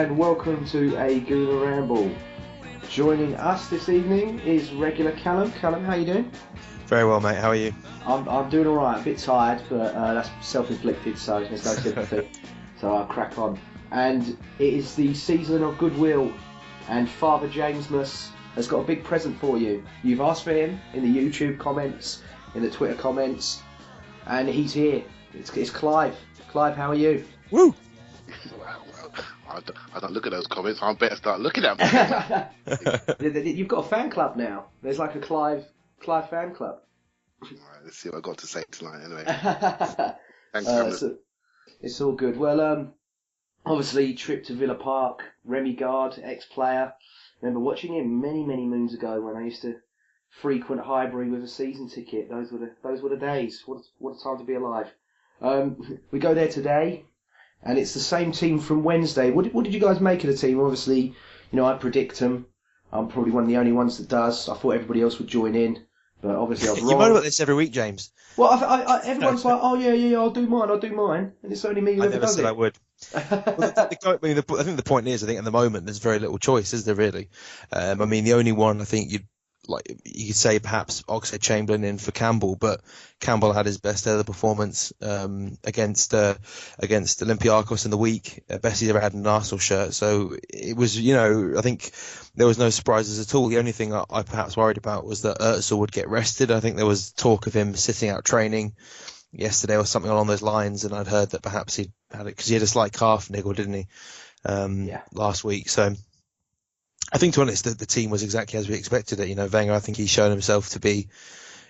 and welcome to a Gooner Ramble. Joining us this evening is regular Callum. Callum, how you doing? Very well, mate. How are you? I'm doing all right. A bit tired, but that's self-inflicted, so there's no sympathy. So I'll crack on. And it is the season of goodwill, and Father Jamesmas has got a big present for you. You've asked for him in the YouTube comments, in the Twitter comments, and he's here. It's Clive. Clive, how are you? Woo! I don't look at those comments. I better start looking at them. You've got a fan club now. There's like a Clive fan club. Right, let's see what I've got to say tonight anyway. Thanks, so it's all good. Well, obviously, trip to Villa Park, Remy Garde, ex-player. Remember watching him many, many moons ago when I used to frequent Highbury with a season ticket. Those were the days. What a time to be alive. We go there today. And it's the same team from Wednesday. What did you guys make of the team? Obviously, I predict them. I'm probably one of the only ones that does. I thought everybody else would join in, but obviously I was wrong. You moan about this every week, James. Well, everyone's like, oh yeah, I'll do mine, and it's only me who ever does it. I never said I would. Well, I think the point is, I think at the moment there's very little choice, is there really? I mean, the only one I think you could say perhaps Oxlade-Chamberlain in for Campbell, but Campbell had his best ever performance against Olympiacos in the week. Best he's ever had in an Arsenal shirt. So it was, I think there was no surprises at all. The only thing I perhaps worried about was that Özil would get rested. I think there was talk of him sitting out training yesterday or something along those lines, and I'd heard that perhaps he had it because he had a slight calf niggle, didn't he, last week? So I think, to be honest, the team was exactly as we expected it. Wenger, I think he's shown himself to be,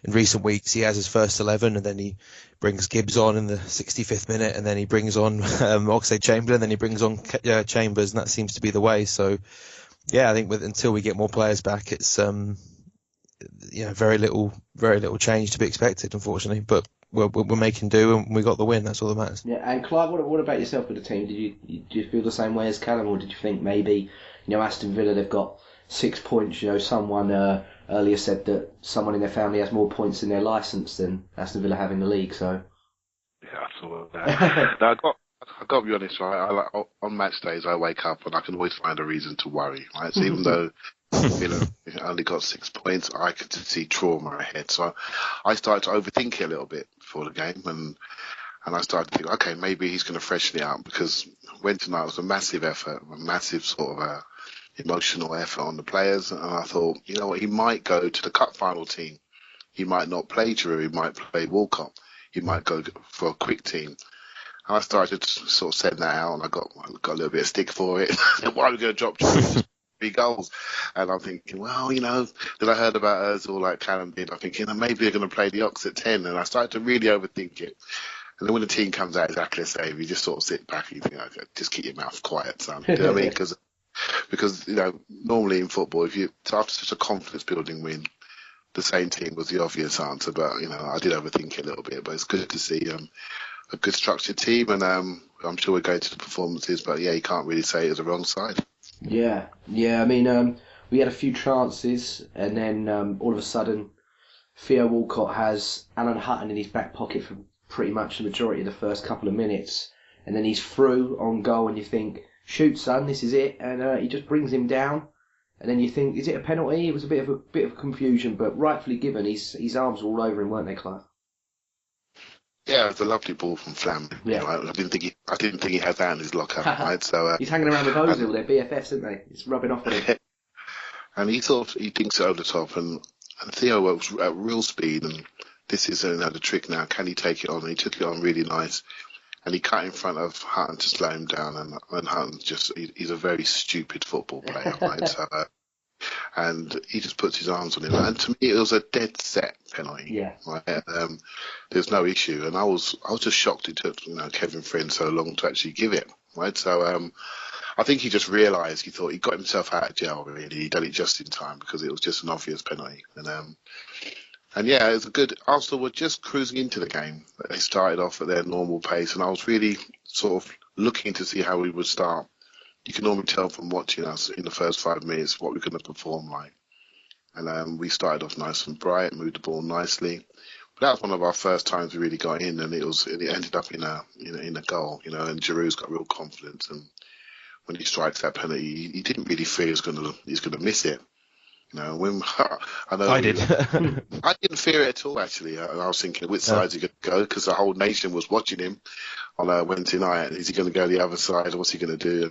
in recent weeks, he has his first 11, and then he brings Gibbs on in the 65th minute, and then he brings on Oxlade-Chamberlain, then he brings on Chambers, and that seems to be the way. So, yeah, I think until we get more players back, it's very little change to be expected, unfortunately. But we're making do, and we got the win. That's all that matters. Yeah, and Clive, what about yourself with the team? Did you feel the same way as Callum, or did you think maybe, Aston Villa, they've got 6 points. Someone earlier said that someone in their family has more points in their licence than Aston Villa have in the league. So yeah, I saw that. Now, I got to be honest, right? On match days, I wake up and I can always find a reason to worry. Right? So even though Villa only got 6 points, I could see trauma ahead. So I started to overthink it a little bit before the game, and I started to think, okay, maybe he's going to freshen it up, because Wednesday night was a massive effort, a massive sort of emotional effort on the players, and I thought, he might go to the cup final team. He might not play Giroud, he might play Walcott. He might go for a quick team. And I started to sort of send that out, and I got a little bit of stick for it. Why are we going to drop Giroud 3 goals? And I'm thinking, well, then I heard about Özil like Callum did. I'm thinking, maybe they're going to play the Ox at 10, and I started to really overthink it. And then when the team comes out exactly the same, you just sort of sit back and you think, okay, just keep your mouth quiet, son. You know what I mean? Because normally in football, after such a confidence building win, the same team was the obvious answer. But I did overthink it a little bit. But it's good to see a good structured team, and I'm sure we're going to the performances. But yeah, you can't really say it was the wrong side. Yeah. I mean, we had a few chances, and then all of a sudden, Theo Walcott has Alan Hutton in his back pocket for pretty much the majority of the first couple of minutes, and then he's through on goal, and you think, shoot, son, this is it, and he just brings him down, and then you think, is it a penalty? It was a bit of confusion, but rightfully given. His arms were all over him, weren't they, Clive? Yeah, it was a lovely ball from Flam. Yeah. I didn't think he had that in his locker, right? So he's hanging around with Ozil, they're BFFs, aren't they? It's rubbing off on him. And he thinks it over the top, and Theo was at real speed, and this is the trick now. Can he take it on? And he took it on really nice, and he cut in front of Hutton to slow him down, and Hutton he's a very stupid football player, right? So, and he just puts his arms on him, and to me it was a dead set penalty. Yeah. Right? There's no issue, and I was just shocked it took Kevin Friend so long to actually give it, right? So I think he just realised, he thought he got himself out of jail, really. He done it just in time because it was just an obvious penalty. And yeah, it was a good. Arsenal were just cruising into the game. They started off at their normal pace, and I was really sort of looking to see how we would start. You can normally tell from watching us in the first 5 minutes what we're going to perform like. And we started off nice and bright, moved the ball nicely. But that was one of our first times we really got in, and it ended up in a goal, and Giroud's got real confidence, and when he strikes that penalty, he didn't really feel he's gonna miss it. You know, when I know I did. I didn't fear it at all. Actually, I was thinking, which No. side's he going to go? Because the whole nation was watching him on Wednesday night. Is he going to go the other side? What's he going to do?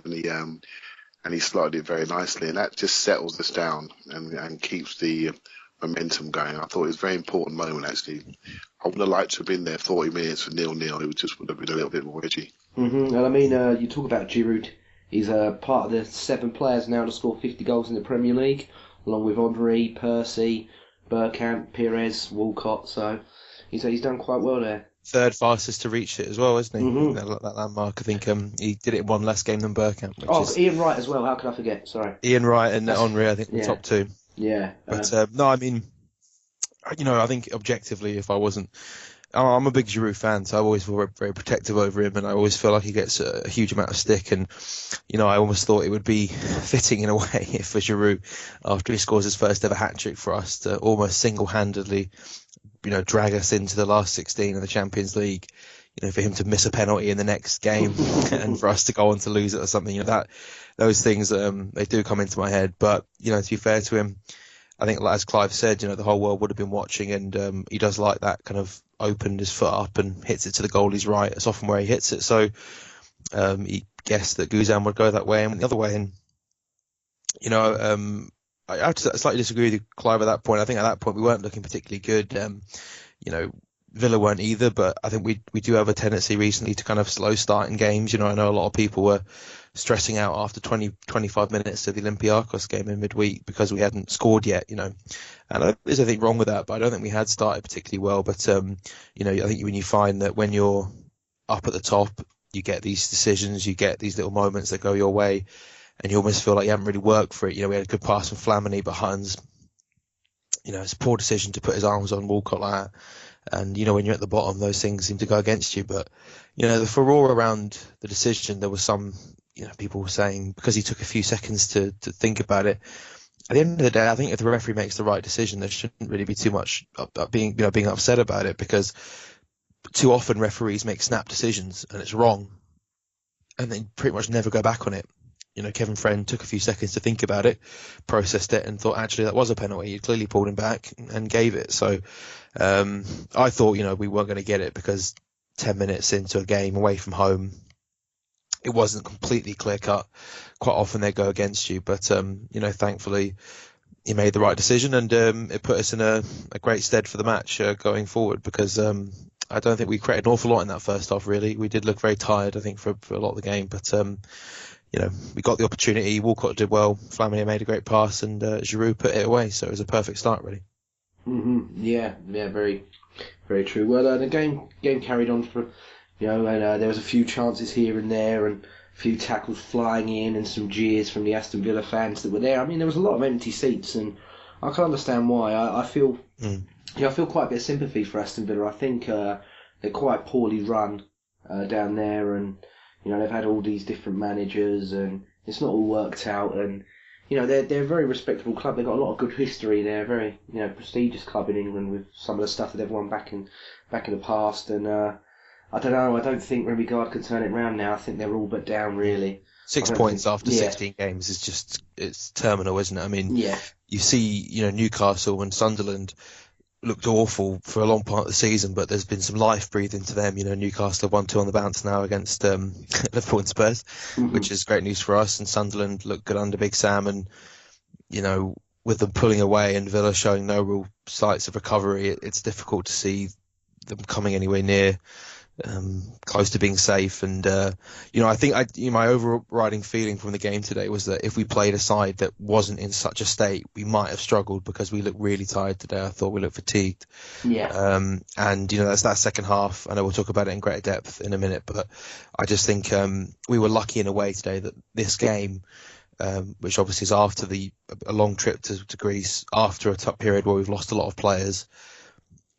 And he slotted it very nicely, and that just settles us down and keeps the momentum going. I thought it was a very important moment. Actually, I would have liked to have been there 40 minutes for 0-0. It would have been a little bit more edgy. And I mean, you talk about Giroud. He's part of the 7 players now to score 50 goals in the Premier League, along with Henry, Percy, Bergkamp, Pires, Walcott. So he's done quite well there. Third fastest to reach it as well, isn't he? Mm-hmm. That landmark. I think he did it in one less game than Bergkamp. Ian Wright as well. How could I forget? Sorry. Ian Wright and Henry, I think, the top 2. Yeah. But no, I mean, I think objectively, if I wasn't, I'm a big Giroud fan, so I always feel very, very protective over him, and I always feel like he gets a huge amount of stick. And I almost thought it would be fitting in a way for Giroud, after he scores his first ever hat trick for us, to almost single-handedly, drag us into the last 16 of the Champions League. For him to miss a penalty in the next game and for us to go on to lose it or something. Those things they do come into my head. But to be fair to him, I think, as Clive said, the whole world would have been watching, and he does like that kind of opened his foot up and hits it to the goalie's right. It's often where he hits it. So he guessed that Guzan would go that way and went the other way. And I have to slightly disagree with Clive at that point. I think at that point we weren't looking particularly good. Villa weren't either, but I think we do have a tendency recently to kind of slow start in games. I know a lot of people were stressing out after 20-25 minutes of the Olympiacos game in midweek because we hadn't scored yet, and there's anything wrong with that, but I don't think we had started particularly well. But I think when you find that when you're up at the top, you get these decisions, you get these little moments that go your way, and you almost feel like you haven't really worked for it. We had a good pass from Flamini, but Huttons, it's a poor decision to put his arms on Walcott like that. And, when you're at the bottom, those things seem to go against you. But, the furore around the decision, there was some, people were saying because he took a few seconds to think about it. At the end of the day, I think if the referee makes the right decision, there shouldn't really be too much being upset about it, because too often referees make snap decisions and it's wrong and they pretty much never go back on it. Kevin Friend took a few seconds to think about it, processed it, and thought actually that was a penalty. He clearly pulled him back and gave it. So I thought, we weren't going to get it because 10 minutes into a game away from home, it wasn't completely clear cut. Quite often they go against you, but thankfully he made the right decision, and it put us in a great stead for the match going forward, because I don't think we created an awful lot in that first half. Really, we did look very tired, I think, for a lot of the game, but. We got the opportunity. Walcott did well. Flamini made a great pass, and Giroud put it away. So it was a perfect start, really. Mm-hmm. Yeah, very, very true. Well, the game carried on for, and there was a few chances here and there, and a few tackles flying in, and some jeers from the Aston Villa fans that were there. I mean, there was a lot of empty seats, and I can understand why. I feel, I feel quite a bit of sympathy for Aston Villa. I think they're quite poorly run down there, and. They've had all these different managers, and it's not all worked out. And they're a very respectable club. They've got a lot of good history. They're a very prestigious club in England with some of the stuff that they've won back in the past. And I don't know. I don't think Remy Garde can turn it round now. I think they're all but down, really. 6 points after 16 games is it's terminal, isn't it? I mean, you see, Newcastle and Sunderland looked awful for a long part of the season, but there's been some life breathed into them. Newcastle have 1-2 on the bounce now against Liverpool and Spurs, which is great news for us. And Sunderland looked good under Big Sam, and with them pulling away and Villa showing no real sights of recovery, it's difficult to see them coming anywhere near close to being safe. And I think my overriding feeling from the game today was that if we played a side that wasn't in such a state, we might have struggled, because we looked really tired today. I thought we looked fatigued. And that's that second half. I know we'll talk about it in greater depth in a minute, but I just think we were lucky in a way today that this game, which obviously is after a long trip to Greece, after a tough period where we've lost a lot of players,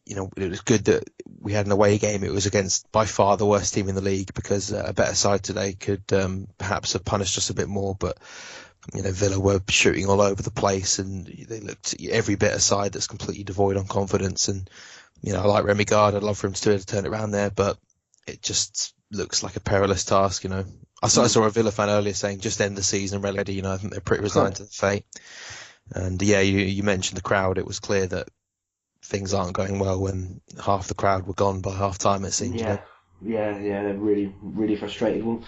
it was good that we had an away game. It was against by far the worst team in the league, because a better side today could perhaps have punished us a bit more. But Villa were shooting all over the place, and they looked every bit a side that's completely devoid on confidence. And I like Remy Garde. I'd love for him to turn it around there, but it just looks like a perilous task. I saw a Villa fan earlier saying just end the season relegate. I think they're pretty resigned to the fate. And yeah, you mentioned the crowd. It was clear that things aren't going well when half the crowd were gone by half time. It seemed. Yeah, they're really, really frustrated. Well,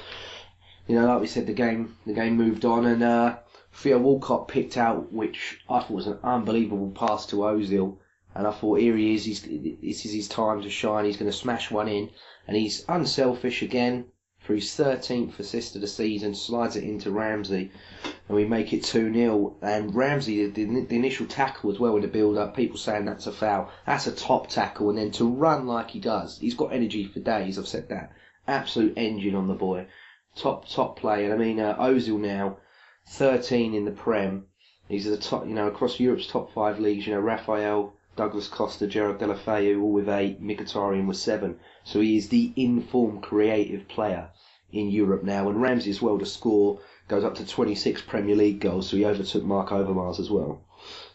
like we said, the game moved on, and Theo Walcott picked out, which I thought was an unbelievable pass to Ozil, and I thought, here he is. This is his time to shine. He's going to smash one in, and he's unselfish again for his 13th assist of the season. Slides it into Ramsey, and we make it 2-0. And Ramsey, the initial tackle as well in the build-up, people saying that's a foul. That's a top tackle, and then to run like he does, he's got energy for days. I've said that. Absolute engine on the boy. Top player. I mean, Ozil now 13 in the Prem. He's at the top, across Europe's top 5 leagues. Raphael, Douglas Costa, Gerard Deulofeu, all with 8, Mkhitaryan with 7. So he is the informed, creative player in Europe now. And Ramsey as well to score, goes up to 26 Premier League goals, so he overtook Mark Overmars as well.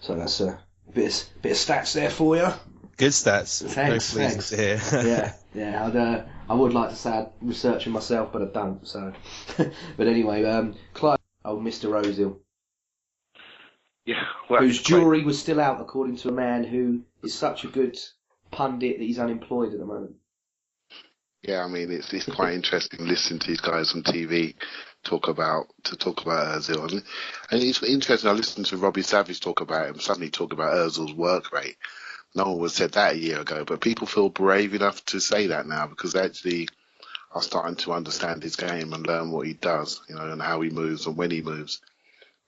So that's a bit of stats there for you. Good stats. Thanks. Very pleasing to hear. yeah. I would like to say I'm researching myself, but I don't. So, but anyway, Clive, Mr. Ozil. Yeah, well, whose jury was still out, according to a man who is such a good pundit that he's unemployed at the moment. Yeah, I mean, it's quite interesting listening to these guys on TV talk about Ozil, and it's interesting. I listened to Robbie Savage talk about him, suddenly talk about Ozil's work rate. No one would have said that a year ago, but people feel brave enough to say that now because they actually are starting to understand his game and learn what he does, and how he moves and when he moves.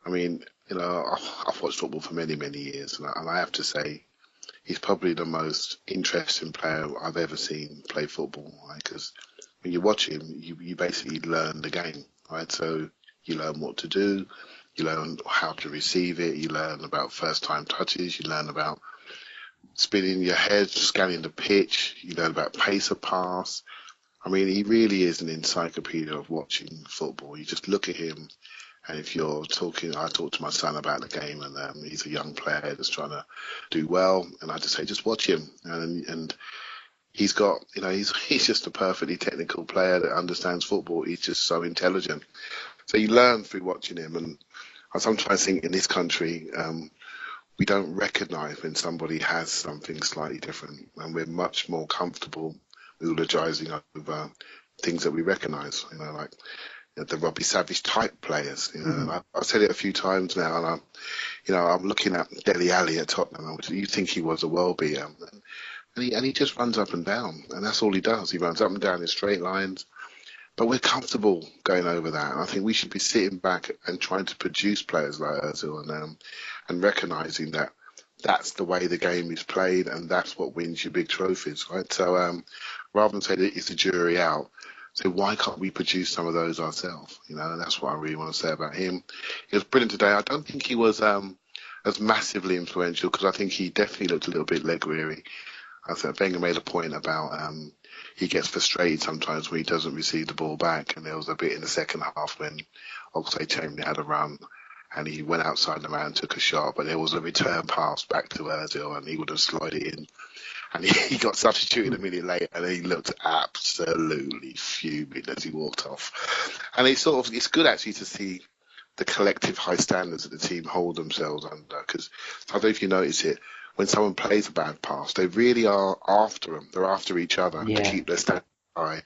I mean, I've watched football for many, many years, and I have to say, he's probably the most interesting player I've ever seen play football. Because when you watch him, you basically learn the game, right? So you learn what to do, you learn how to receive it, you learn about first-time touches, you learn about spinning your head, scanning the pitch, you learn about pace of pass. I mean, he really is an encyclopedia of watching football. You just look at him, and if you're talking, I talk to my son about the game, and he's a young player that's trying to do well, and I just say, just watch him, and he's got, he's just a perfectly technical player that understands football. He's just so intelligent. So you learn through watching him, and I sometimes think in this country, we don't recognise when somebody has something slightly different, and we're much more comfortable eulogising over things that we recognise, like the Robbie Savage type players. And I've said it a few times now, and I'm looking at Dele Alli at Tottenham, which you think he was a world beater, and he just runs up and down, and that's all he does. He runs up and down in straight lines. But we're comfortable going over that. And I think we should be sitting back and trying to produce players like Ozil and recognising that that's the way the game is played and that's what wins your big trophies, right? So rather than say that it's the jury out, so why can't we produce some of those ourselves? And that's what I really want to say about him. He was brilliant today. I don't think he was as massively influential because I think he definitely looked a little bit leg weary. I think Wenger made a point about he gets frustrated sometimes when he doesn't receive the ball back, and there was a bit in the second half when Oxlade-Chamberlain had a run and he went outside the man and took a shot, but there was a return pass back to Ozil and he would have slid it in, and he got substituted a minute later and he looked absolutely fuming as he walked off. And it's good actually to see the collective high standards that the team hold themselves under, because I don't know if you notice it, when someone plays a bad pass, they really are after them. They're after each other to keep their standard high.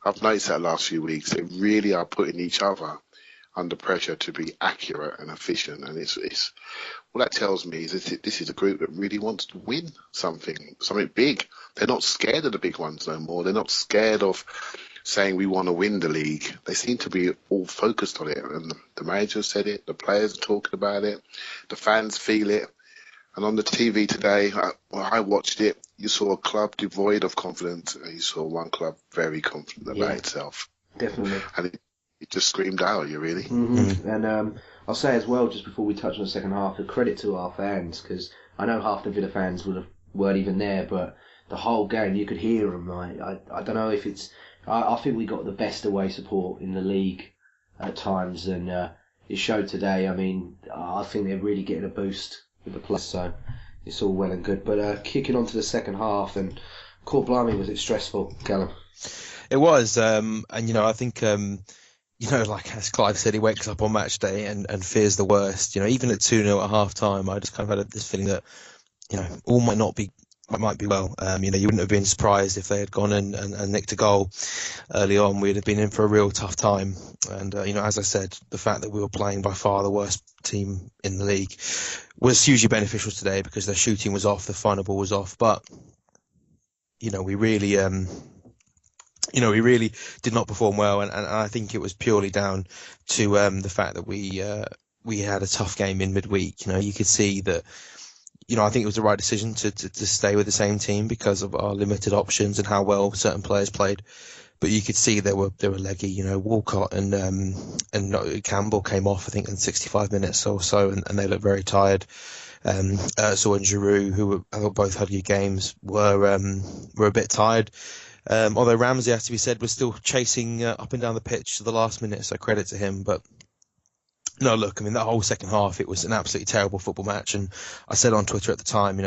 I've noticed that last few weeks. They really are putting each other under pressure to be accurate and efficient. And it's what that tells me is that this is a group that really wants to win something big. They're not scared of the big ones no more. They're not scared of saying we want to win the league. They seem to be all focused on it. And the manager said it. The players are talking about it. The fans feel it. And on the TV today, I watched it, you saw a club devoid of confidence, and you saw one club very confident about itself. Definitely. And it just screamed out at you, really. And I'll say as well, just before we touch on the second half, a credit to our fans, because I know half the Villa fans weren't even there, but the whole game, you could hear them. I don't know if it's... I think we got the best away support in the league at times, and it showed today. I mean, I think they're really getting a boost with the plus, so it's all well and good. But kicking on to the second half, and blimey, was it stressful, Callum? It was, and I think like as Clive said, he wakes up on match day and fears the worst. Even at 2-0 at half time, I just kind of had this feeling that, all might be well. You wouldn't have been surprised if they had gone and nicked a goal early on. We'd have been in for a real tough time. And, as I said, the fact that we were playing by far the worst team in the league was hugely beneficial today because their shooting was off, the final ball was off. But, we really did not perform well, and I think it was purely down to the fact that we had a tough game in midweek. You could see that. I think it was the right decision to stay with the same team because of our limited options and how well certain players played. But you could see they were leggy. Walcott and Campbell came off, I think, in 65 minutes or so, and they looked very tired. Özil and Giroud, who I thought both had good games, were a bit tired. Although Ramsey, has to be said, was still chasing up and down the pitch to the last minute, so credit to him. But no, look, I mean, that whole second half, it was an absolutely terrible football match. And I said on Twitter at the time,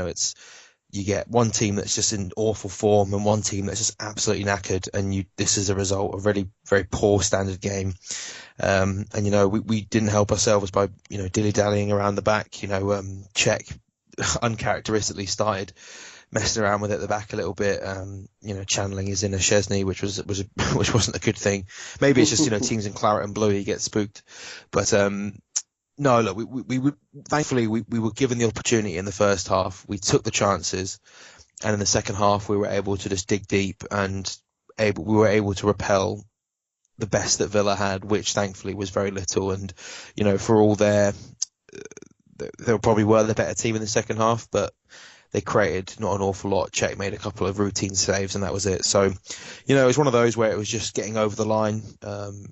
you get one team that's just in awful form and one team that's just absolutely knackered. And this is a result of a really very poor standard game. And, we didn't help ourselves by, dilly-dallying around the back. Czech uncharacteristically started messing around with it at the back a little bit, channeling his inner Chesney, which wasn't a good thing. Maybe it's just, teams in claret and blue, you get spooked. But, no, look, we thankfully we were given the opportunity in the first half. We took the chances, and in the second half we were able to just dig deep and we were able to repel the best that Villa had, which thankfully was very little. And, for all they probably were the better team in the second half, but they created not an awful lot. Czech made a couple of routine saves, and that was it. So, it was one of those where it was just getting over the line.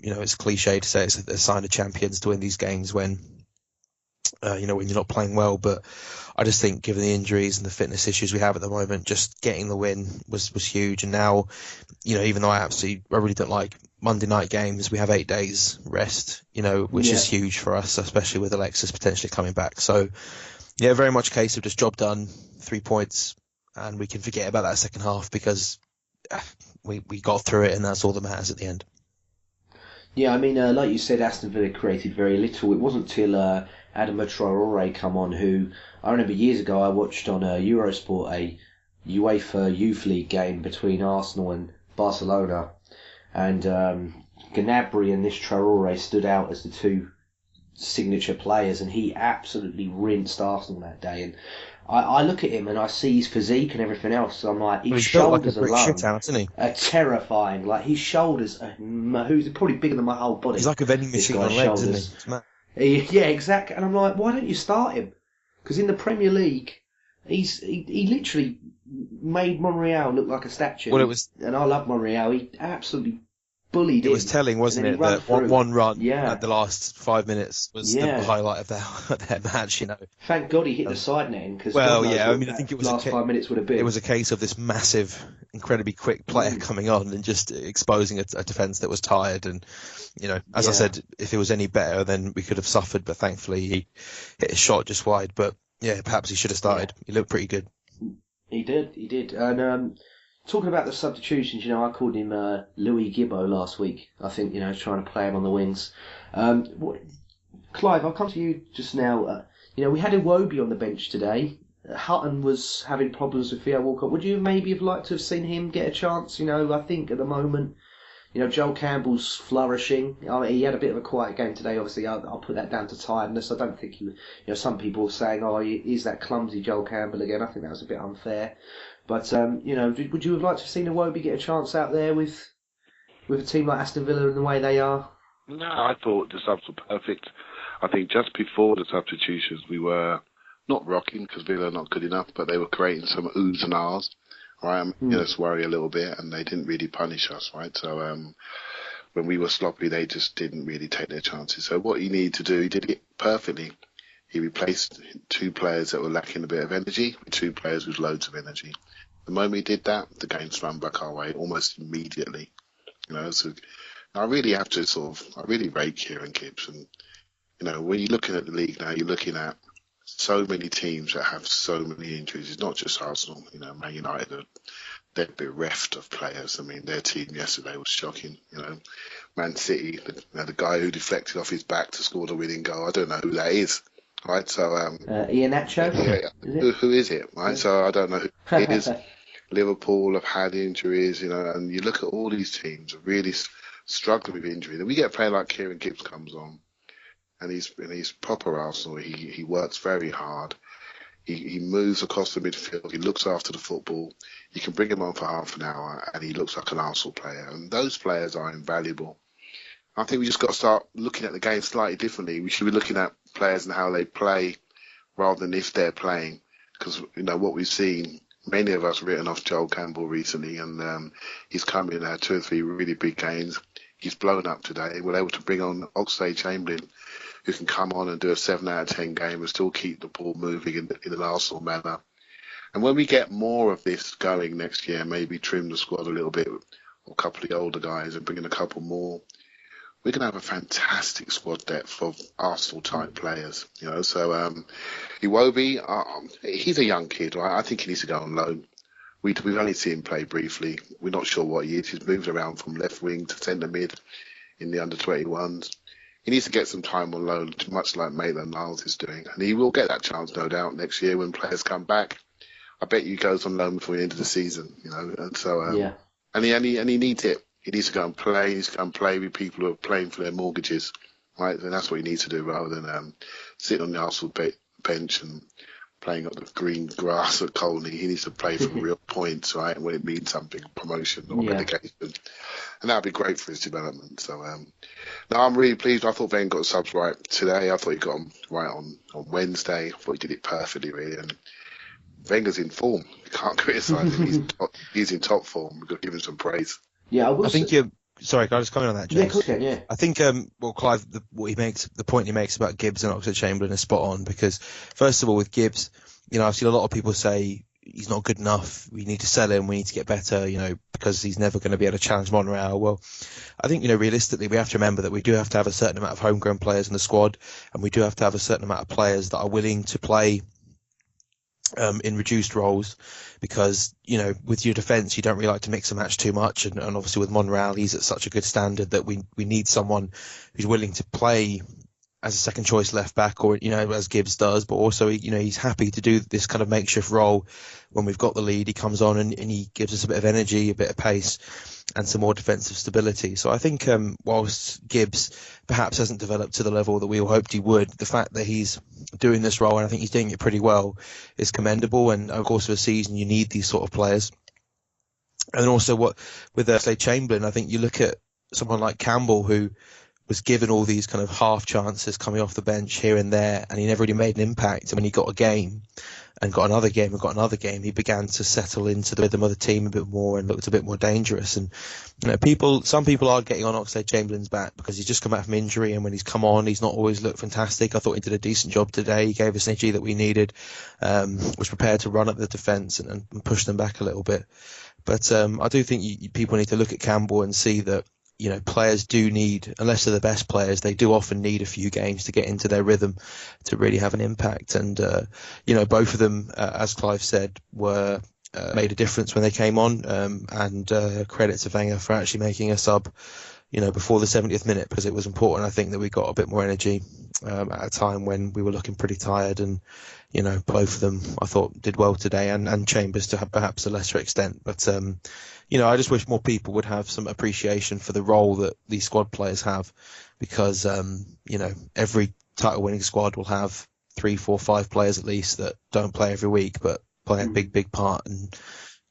It's cliche to say it's a sign of champions to win these games when you're not playing well. But I just think, given the injuries and the fitness issues we have at the moment, just getting the win was huge. And now, even though I really don't like Monday night games, we have 8 days rest, which is huge for us, especially with Alexis potentially coming back. So, yeah, very much a case of just job done, 3 points, and we can forget about that second half because we got through it, and that's all that matters at the end. Yeah, I mean, like you said, Aston Villa created very little. It wasn't till Adama Traore come on, who I remember years ago I watched on Eurosport a UEFA Youth League game between Arsenal and Barcelona, and Gnabry and this Traore stood out as the two signature players, and he absolutely rinsed Arsenal that day. And I look at him and I see his physique and everything else, so I'm like, his shoulders are terrifying. Like, his shoulders are, who's probably bigger than my whole body. He's like a vending machine on legs, isn't he? Yeah, exactly. And I'm like, why don't you start him? Because in the Premier League, he literally made Monreal look like a statue. Well, and I love Monreal. He absolutely bullied him. It was telling, wasn't it, that one run at the last 5 minutes was the highlight of their match, Thank God he hit the side netting, because I think it was last 5 minutes would have been. It was a case of this massive, incredibly quick player coming on and just exposing a defence that was tired. And, as I said, if it was any better, then we could have suffered, but thankfully he hit a shot just wide. But, yeah, perhaps he should have started. He looked pretty good. He did. And, talking about the substitutions, I called him Louis Gibbo last week. I think, trying to play him on the wings. Clive, I'll come to you just now. We had Iwobi on the bench today. Hutton was having problems with Theo Walcott. Would you maybe have liked to have seen him get a chance? I think at the moment, Joel Campbell's flourishing. He had a bit of a quiet game today. Obviously, I'll put that down to tiredness. I don't think some people were saying, is that clumsy Joel Campbell again? I think that was a bit unfair. But, would you have liked to have seen Iwobi get a chance out there with a team like Aston Villa and the way they are? No, I thought the subs were perfect. I think just before the substitutions, we were not rocking because Villa are not good enough, but they were creating some oohs and ahs, right? Made us worry a little bit, and they didn't really punish us, right? So when we were sloppy, they just didn't really take their chances. So what he needed to do, he did it perfectly. He replaced 2 players that were lacking a bit of energy with 2 players with loads of energy. The moment he did that, the game swam back our way almost immediately. So I really have to I really rate Kieran Gibbs. And, when you're looking at the league now, you're looking at so many teams that have so many injuries. It's not just Arsenal. Man United are they're bereft of players. I mean, their team yesterday was shocking. Man City, the guy who deflected off his back to score the winning goal. I don't know who that is. Right, so Iheanacho? Yeah, who is it? Right, Yeah. so I don't know who it is. Liverpool have had injuries, and you look at all these teams really struggling with injury. And we get a player like Kieran Gibbs comes on, and he's proper Arsenal. He works very hard. He moves across the midfield. He looks after the football. You can bring him on for half an hour, and he looks like an Arsenal player. And those players are invaluable. I think we just got to start looking at the game slightly differently. We should be looking at players and how they play rather than if they're playing. Because, what we've seen, many of us written off Joel Campbell recently, and he's come in and had 2 or 3 really big games. He's blown up today. We're able to bring on Oxlade-Chamberlain, who can come on and do a 7 out of 10 game and still keep the ball moving in an Arsenal manner. And when we get more of this going next year, maybe trim the squad a little bit, a couple of the older guys and bring in a couple more, we're going to have a fantastic squad depth of Arsenal-type players. So Iwobi, he's a young kid, right? I think he needs to go on loan. We've only seen him play briefly. We're not sure what he is. He's moved around from left wing to centre mid in the under-21s. He needs to get some time on loan, much like Maitland-Niles is doing. And he will get that chance, no doubt, next year when players come back. I bet he goes on loan before the end of the season, And so, yeah. And he needs it. He needs to go and play. He needs to go and play with people who are playing for their mortgages, right? And that's what he needs to do rather than sitting on the Arsenal bench and playing up the green grass at Colney. He needs to play for real points, right? And when it means something, promotion or relegation. And that would be great for his development. So, no, I'm really pleased. I thought Wenger got the subs right today. I thought he got them right on Wednesday. I thought he did it perfectly, really. And Wenger's in form. You can't criticise him. He's in top form. We've got to give him some praise. Yeah, I think sorry, can I just comment on that, James? Yeah, of course you can, yeah. I think, Clive, the point he makes about Gibbs and Oxlade-Chamberlain is spot on because, first of all, with Gibbs, I've seen a lot of people say he's not good enough. We need to sell him. We need to get better, because he's never going to be able to challenge Monreal. Well, I think, realistically, we have to remember that we do have to have a certain amount of homegrown players in the squad, and we do have to have a certain amount of players that are willing to play in reduced roles because, with your defence, you don't really like to mix and match too much. And obviously with Monreal, he's at such a good standard that we need someone who's willing to play as a second choice left back or, as Gibbs does, but also, he's happy to do this kind of makeshift role when we've got the lead. He comes on and he gives us a bit of energy, a bit of pace and some more defensive stability. So I think whilst Gibbs perhaps hasn't developed to the level that we all hoped he would, the fact that he's doing this role, and I think he's doing it pretty well, is commendable. And of course, of a season, you need these sort of players. And also with Oxlade-Chamberlain, I think you look at someone like Campbell, who was given all these kind of half chances coming off the bench here and there, and he never really made an impact. And when he got a game and got another game, he began to settle into the rhythm of the team a bit more and looked a bit more dangerous. And some people are getting on Oxlade-Chamberlain's back because he's just come back from injury, and when he's come on, he's not always looked fantastic. I thought he did a decent job today. He gave us energy that we needed, was prepared to run at the defence and push them back a little bit. But I do think people need to look at Campbell and see that players do need, unless they're the best players, they do often need a few games to get into their rhythm to really have an impact. And, both of them, as Clive said, were made a difference when they came on. And credit to Wenger for actually making a sub, before the 70th minute, because it was important, I think, that we got a bit more energy at a time when we were looking pretty tired. And, both of them, I thought, did well today, and Chambers to have perhaps a lesser extent. But, I just wish more people would have some appreciation for the role that these squad players have, because, every title-winning squad will have 3, 4, 5 players at least that don't play every week, but play a big part. And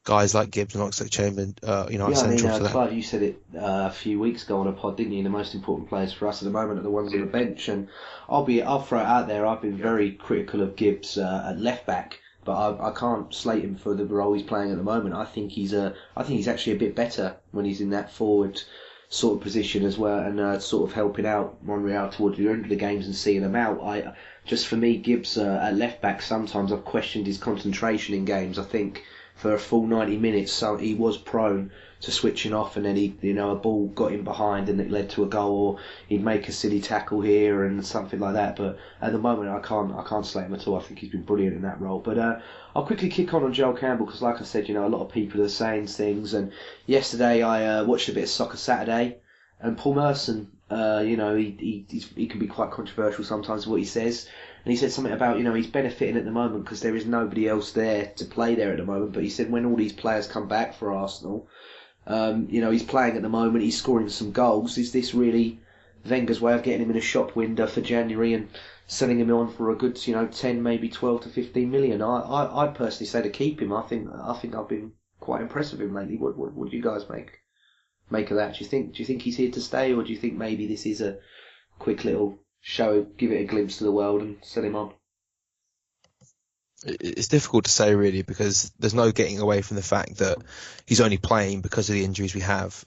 guys like Gibbs and Oxlade-Chamberlain, are essential to that. Clive, you said it a few weeks ago on a pod, didn't you? The most important players for us at the moment are the ones on the bench. And I'll throw it out there. I've been very critical of Gibbs at left back, but I can't slate him for the role he's playing at the moment. I think he's actually a bit better when he's in that forward sort of position as well, and sort of helping out Monreal towards the end of the games and seeing them out. For me, Gibbs at left back, sometimes I've questioned his concentration in games. I think for a full 90 minutes. So he was prone to switching off, and then a ball got in behind and it led to a goal, or he'd make a silly tackle here and something like that. But at the moment, I can't slate him at all. I think he's been brilliant in that role. But I'll quickly kick on Joel Campbell because, like I said, a lot of people are saying things. And yesterday I watched a bit of Soccer Saturday, and Paul Merson, he can be quite controversial sometimes what he says. And he said something about, he's benefiting at the moment because there is nobody else there to play there at the moment. But he said when all these players come back for Arsenal, he's playing at the moment, he's scoring some goals. Is this really Wenger's way of getting him in a shop window for January and selling him on for a good, 10, maybe 12 to 15 million? I'd personally say to keep him. I think I've been quite impressed with him lately. What do you guys make of that? Do you think he's here to stay, or do you think maybe this is a quick little show, give it a glimpse to the world and sell him on? It's difficult to say really, because there's no getting away from the fact that he's only playing because of the injuries we have,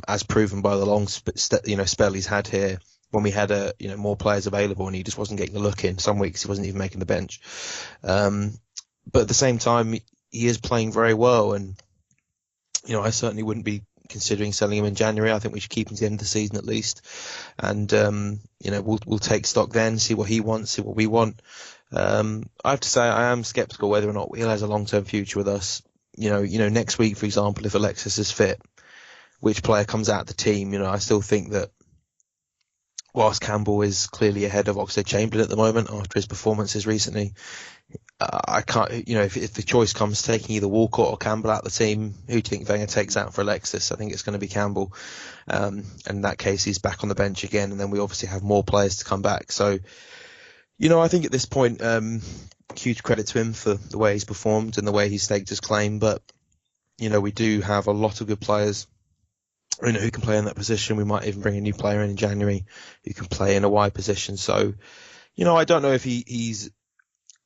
as proven by the long spell he's had here when we had more players available and he just wasn't getting a look in. Some weeks he wasn't even making the bench, but at the same time he is playing very well, and I certainly wouldn't be considering selling him in January. I think we should keep him to the end of the season at least, and we'll take stock then, see what he wants, see what we want. I have to say I am sceptical whether or not he has a long-term future with us. Next week, for example, if Alexis is fit, which player comes out of the team? I still think that whilst Campbell is clearly ahead of Oxlade-Chamberlain at the moment after his performances recently, I can't, if the choice comes taking either Walcott or Campbell out of the team, who do you think Wenger takes out for Alexis? I think it's going to be Campbell. And in that case, he's back on the bench again, and then we obviously have more players to come back. So, I think at this point, huge credit to him for the way he's performed and the way he's staked his claim. But, we do have a lot of good players, who can play in that position. We might even bring a new player in January who can play in a wide position. So, I don't know if he's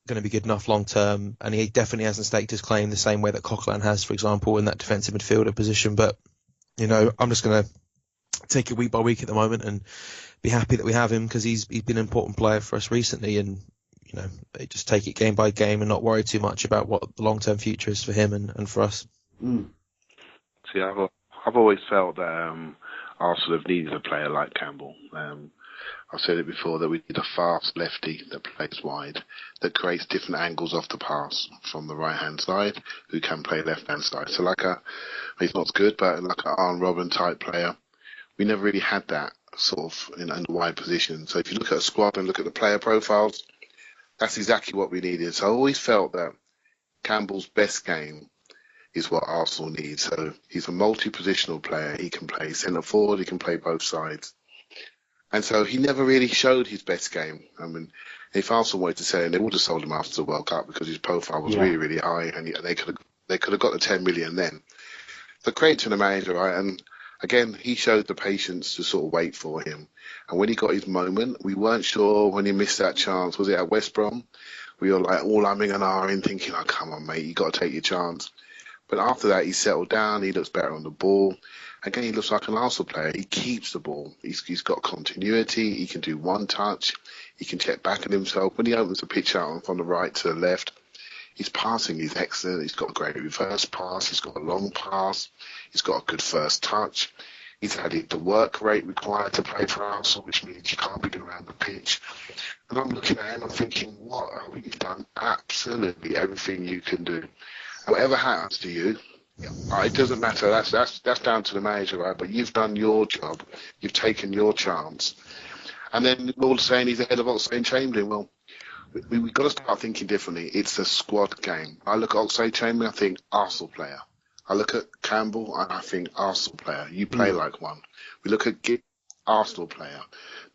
going to be good enough long term, and he definitely hasn't staked his claim the same way that Coquelin has, for example, in that defensive midfielder position. But, I'm just going to take it week by week at the moment and be happy that we have him, because he's been an important player for us recently, and just take it game by game and not worry too much about what the long-term future is for him and for us. See, I've always felt that Arsenal have needed a player like Campbell. I've said it before that we need a fast lefty that plays wide, that creates different angles off the pass from the right-hand side, who can play left-hand side. So he's not as good, but like an Arne Robben type player. We never really had that sort of in a wide position. So if you look at a squad and look at the player profiles, that's exactly what we needed. So I always felt that Campbell's best game is what Arsenal needs. So he's a multi-positional player. He can play centre forward, he can play both sides. And so he never really showed his best game. I mean, if Arsenal wanted to sell him, they would have sold him after the World Cup, because his profile was really, really high, and they could have got the 10 million then. So credit to the manager, right? And again, he showed the patience to sort of wait for him. And when he got his moment, we weren't sure when he missed that chance. Was it at West Brom? We were like all umming and ahhing, thinking, oh, come on, mate, you got to take your chance. But after that, he settled down. He looks better on the ball. Again, he looks like an Arsenal player. He keeps the ball. He's got continuity. He can do one touch. He can check back at himself. When he opens the pitch out from the right to the left, his passing is excellent. He's got a great reverse pass. He's got a long pass. He's got a good first touch. He's added the work rate required to play for Arsenal, which means you can't be around the pitch. And I'm looking at him, I'm thinking, what? You've done absolutely everything you can do. Whatever happens to you, it doesn't matter. That's down to the manager, right? But you've done your job. You've taken your chance. And then we're all saying he's ahead of Oxlade-Chamberlain. Well, we've got to start thinking differently. It's a squad game. I look at Oxlade-Chamberlain, I think Arsenal player. I look at Campbell and I think Arsenal player. You play like one. We look at Arsenal player.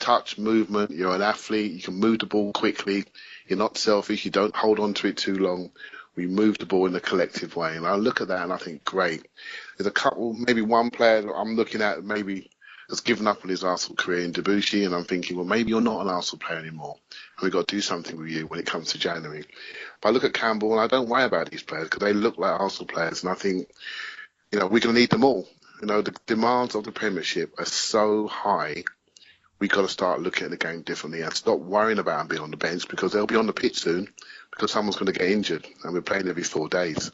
Touch, movement, you're an athlete, you can move the ball quickly, you're not selfish, you don't hold on to it too long. We move the ball in a collective way. And I look at that and I think, great. There's a couple, maybe one player that I'm looking at maybe has given up on his Arsenal career in Debussy, and I'm thinking, well, maybe you're not an Arsenal player anymore. And we've got to do something with you when it comes to January. But I look at Campbell and I don't worry about these players because they look like Arsenal players. And I think, we're going to need them all. The demands of the Premiership are so high, we've got to start looking at the game differently and stop worrying about them being on the bench, because they'll be on the pitch soon because someone's going to get injured and we're playing every 4 days.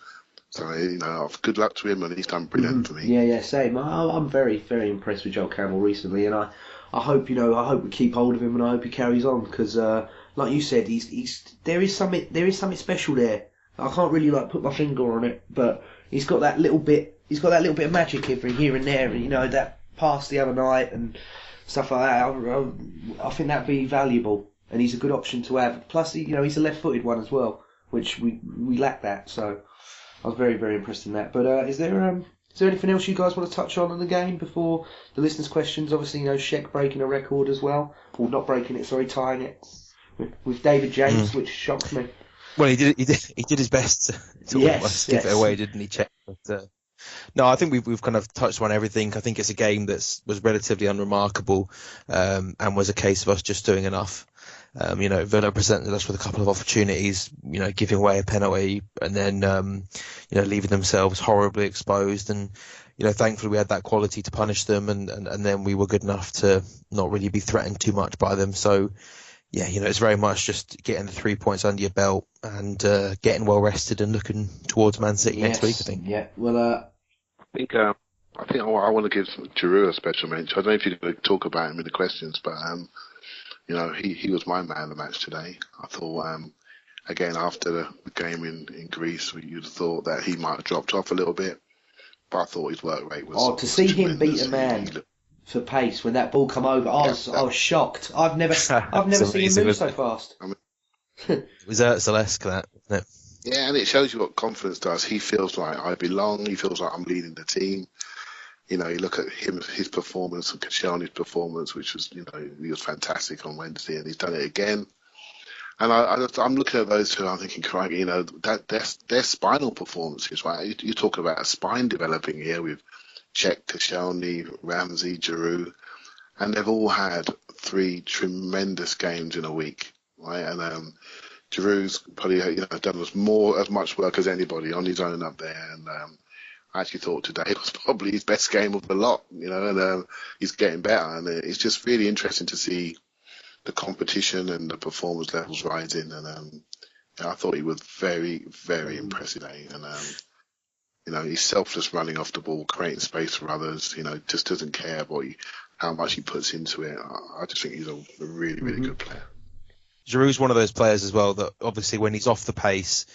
So, good luck to him, and he's done brilliant for me. Yeah, same. I'm very, very impressed with Joel Campbell recently, and I hope, I hope we keep hold of him, and I hope he carries on, because, like you said, there is something special there. I can't really put my finger on it, but he's got that little bit of magic here and there, and that pass the other night and stuff like that. I think that'd be valuable, and he's a good option to have. Plus, he's a left-footed one as well, which we lack that, so. I was very, very impressed in that. But is there anything else you guys want to touch on in the game before the listeners' questions? Obviously, Sheck breaking a record as well. Or not breaking it, sorry, tying it with David James, which shocked me. Well, he did his best to almost give it away, didn't he, Check? But, no, I think we've kind of touched on everything. I think it's a game that was relatively unremarkable, and was a case of us just doing enough. Villa presented us with a couple of opportunities, giving away a penalty and then, leaving themselves horribly exposed. And, thankfully we had that quality to punish them, and then we were good enough to not really be threatened too much by them. So, yeah, it's very much just getting the 3 points under your belt and getting well rested and looking towards Man City next week, I think. Yeah, well, I think I want to give Giroud a special mention. I don't know if you're going to talk about him in the questions, but he was my man of the match today. I thought, again, after the game in Greece, you'd have thought that he might have dropped off a little bit, but I thought his work rate was. Oh, to see him beat a man for pace when that ball come over, I was shocked. I've never seen him move so fast. It was Ursula-esque, that, isn't it? Yeah, and it shows you what confidence does. He feels like I belong. He feels like I'm leading the team. You look at his performance and Koscielny's performance, which was, he was fantastic on Wednesday, and he's done it again. And I'm looking at those two, I'm thinking, crikey, that they're spinal performances, right? You're talking about a spine developing here with Cech, Koscielny, Ramsey, Giroud, and they've all had 3 tremendous games in a week, right? And Giroud's probably done as much work as anybody on his own up there, and I actually thought today was probably his best game of the lot, and he's getting better, and it's just really interesting to see the competition and the performance levels rising, and I thought he was very, very impressive today, and he's selfless running off the ball, creating space for others, just doesn't care about how much he puts into it. I just think he's a really, really good player. Giroud's one of those players as well that obviously when he's off the pace,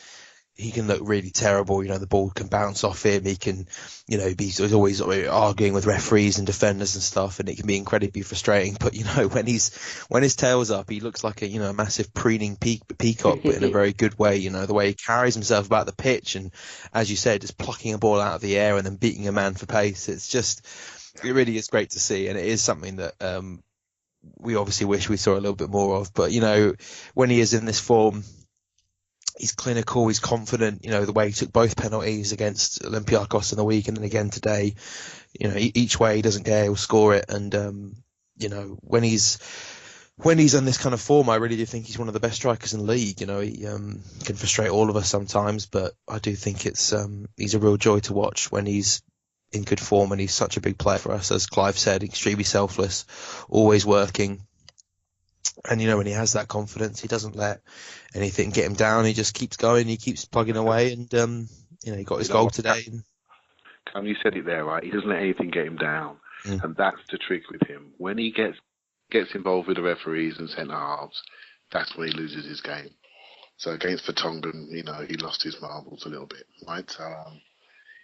he can look really terrible. The ball can bounce off him. He can, he's always arguing with referees and defenders and stuff, and it can be incredibly frustrating. But when his tail's up, he looks like a massive preening peacock, but in a very good way. The way he carries himself about the pitch, and as you said, just plucking a ball out of the air and then beating a man for pace. It really is great to see, and it is something that we obviously wish we saw a little bit more of. But when he is in this form, he's clinical, he's confident, the way he took both penalties against Olympiacos in the week and then again today, each way he doesn't care, he'll score it. And, when he's in this kind of form, I really do think he's one of the best strikers in the league. He can frustrate all of us sometimes, but I do think he's a real joy to watch when he's in good form, and he's such a big player for us, as Clive said, extremely selfless, always working. And when he has that confidence, he doesn't let anything get him down. He just keeps going. He keeps plugging away, and he got his goal today. Callum, you said it there, right? He doesn't let anything get him down, and that's the trick with him. When he gets involved with the referees and centre halves, that's when he loses his game. So against Vertonghen, he lost his marbles a little bit, right?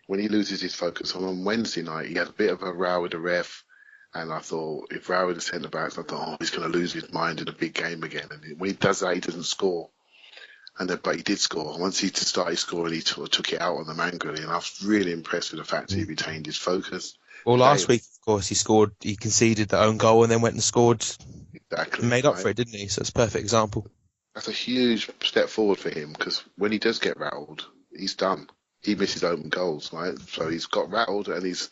When he loses his focus on Wednesday night, he had a bit of a row with the ref. And I thought, if Raul was centre backs, I thought, he's going to lose his mind in a big game again. And when he does that, he doesn't score. But he did score. Once he started scoring, he took it out on them angrily. And I was really impressed with the fact that he retained his focus. Well, last week, of course, he conceded the own goal and then went and scored. Exactly. And made up for it, didn't he? So it's a perfect example. That's a huge step forward for him, because when he does get rattled, he's done. He misses open goals, right? So he's got rattled and he's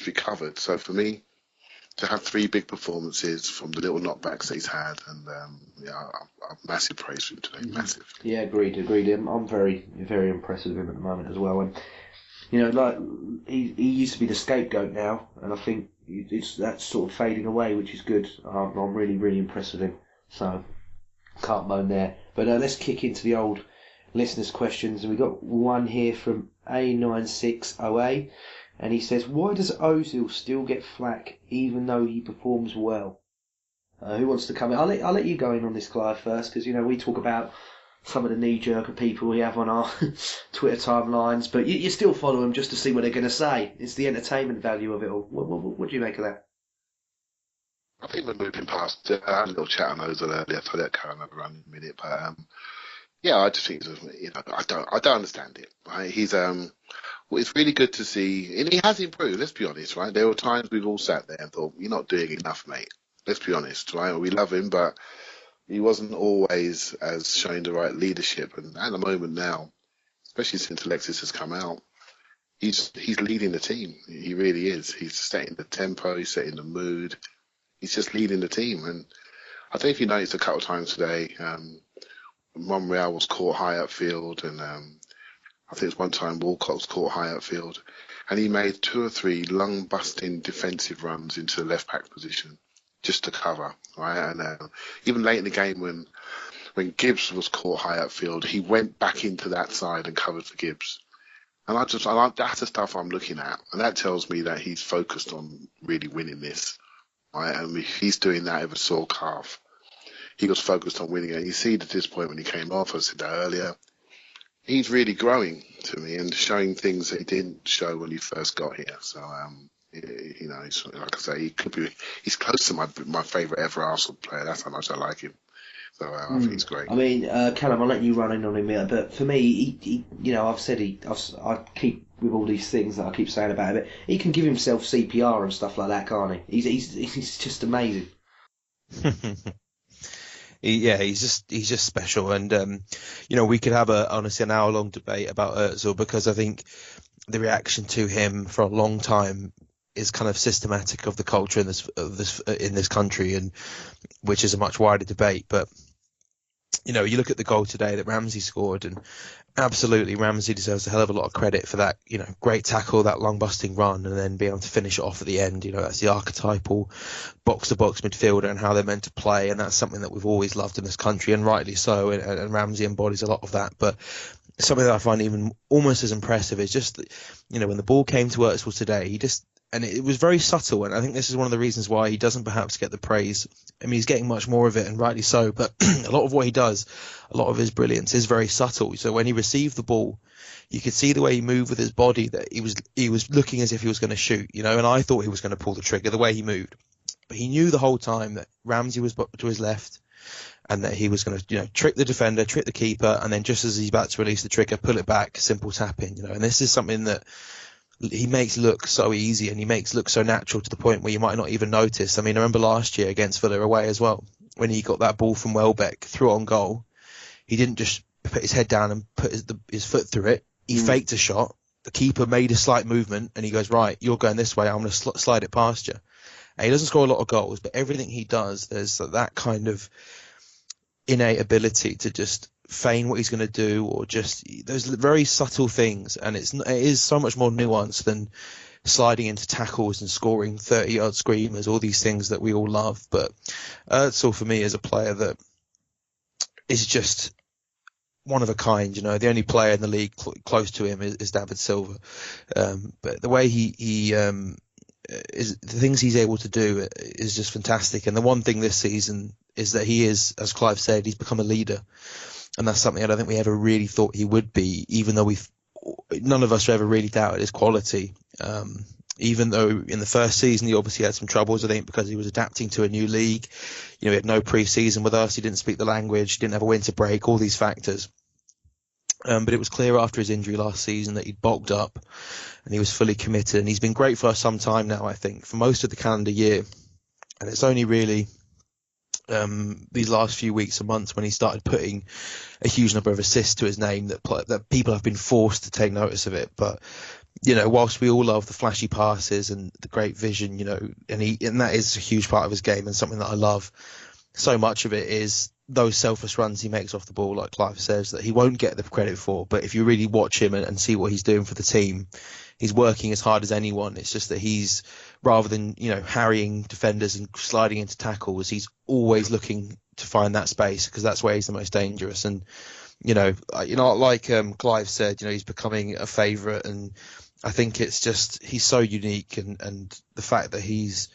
recovered. So for me, to have 3 big performances from the little knockbacks that he's had, and massive praise for him today, massive. Yeah, agreed. I'm very, very impressed with him at the moment as well. And he used to be the scapegoat now, and I think that's sort of fading away, which is good. I'm really, really impressed with him. So can't moan there. But let's kick into the old listeners' questions, and we got one here from A96OA, and he says, why does Ozil still get flack even though he performs well? Who wants to come in? I'll let you go in on this, Clive, first, because we talk about some of the knee-jerk people we have on our Twitter timelines, but you still follow them just to see what they're going to say. It's the entertainment value of it all. What do you make of that? I think we're moving past. I had a little chat on Ozil earlier, so let Callum have a run in a minute. But yeah, I just think I don't understand it. Right? He's well, it's really good to see, and he has improved. Let's be honest, right? There were times we've all sat there and thought, "You're not doing enough, mate." Let's be honest, right? We love him, but he wasn't always as showing the right leadership. And at the moment now, especially since Alexis has come out, he's leading the team. He really is. He's setting the tempo. He's setting the mood. He's just leading the team. And I don't know if you noticed a couple of times today, Monreal was caught high upfield, and I think it was one time Walcott was caught high upfield, and he made 2 or 3 lung-busting defensive runs into the left-back position just to cover, right? And even late in the game when Gibbs was caught high upfield, he went back into that side and covered for Gibbs. And that's the stuff I'm looking at, and that tells me that he's focused on really winning this, right? And if he's doing that with a sore calf, he was focused on winning. And you see at this point when he came off, I said that earlier, he's really growing to me and showing things that he didn't show when he first got here. So, he's, like I say, he's close to my favourite ever Arsenal player. That's how much I like him. So I think he's great. I mean, Callum, I'll let you run in on him, but for me, he I've said I keep with all these things that I keep saying about him. He can give himself CPR and stuff like that, can't he? He's just amazing. He's just special, and we could have honestly an hour-long debate about Özil, because I think the reaction to him for a long time is kind of systematic of the culture in this country, and which is a much wider debate. But you look at the goal today that Ramsey scored, and absolutely Ramsey deserves a hell of a lot of credit for that. Great tackle, that long-busting run, and then being able to finish it off at the end. That's the archetypal box-to-box midfielder and how they're meant to play, and that's something that we've always loved in this country, and rightly so. And Ramsey embodies a lot of that. But something that I find even almost as impressive is just that, when the ball came to Özil today, and it was very subtle, and I think this is one of the reasons why he doesn't perhaps get the praise. I mean, he's getting much more of it, and rightly so, but a lot of what he does, a lot of his brilliance is very subtle. So when he received the ball, you could see the way he moved with his body, that he was looking as if he was going to shoot, and I thought he was going to pull the trigger, the way he moved. But he knew the whole time that Ramsey was to his left, and that he was going to, trick the defender, trick the keeper, and then just as he's about to release the trigger, pull it back, simple tap in, and this is something that he makes look so easy, and he makes look so natural to the point where you might not even notice. I mean, I remember last year against Villa away as well, when he got that ball from Welbeck, threw it on goal. He didn't just put his head down and put his foot through it. He faked a shot. The keeper made a slight movement, and he goes, right, you're going this way, I'm going to slide it past you. And he doesn't score a lot of goals, but everything he does, there's that kind of innate ability to just feign what he's going to do, or just those very subtle things, and it is so much more nuanced than sliding into tackles and scoring 30-yard screamers, all these things that we all love. But Özil for me is a player that is just one of a kind. The only player in the league close to him is David Silva, but the way he is, the things he's able to do is just fantastic. And the one thing this season is that he is, as Clive said, he's become a leader. And that's something I don't think we ever really thought he would be, even though none of us ever really doubted his quality. Even though in the first season he obviously had some troubles, I think, because he was adapting to a new league. He had no pre-season with us. He didn't speak the language. He didn't have a winter break, all these factors. But it was clear after his injury last season that he'd bulked up and he was fully committed. And he's been great for us some time now, I think, for most of the calendar year. And it's only really these last few weeks and months when he started putting a huge number of assists to his name that people have been forced to take notice of it. But whilst we all love the flashy passes and the great vision, and that is a huge part of his game and something that I love, so much of it is those selfless runs he makes off the ball, like Clive says, that he won't get the credit for. But if you really watch him and see what he's doing for the team, he's working as hard as anyone. It's just that he's, rather than, harrying defenders and sliding into tackles, he's always looking to find that space, because that's where he's the most dangerous. And like Clive said, he's becoming a favourite, and I think it's just he's so unique, and the fact that he's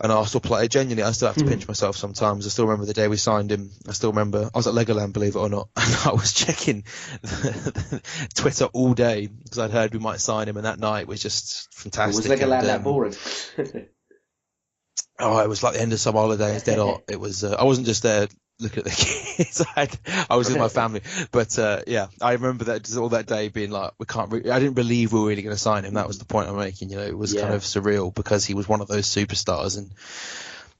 an Arsenal player, genuinely, I still have to pinch myself sometimes. I still remember the day we signed him. I still remember I was at Legoland, believe it or not, and I was checking Twitter all day because I'd heard we might sign him, and that night was just fantastic. Was Legoland that boring? It was like the end of some holiday. It's dead hot. It was. I wasn't just there looking at the kids. I was with my family. But I remember that all that day being like, we can't. I didn't believe we were really going to sign him. That was the point I'm making. It was kind of surreal because he was one of those superstars. And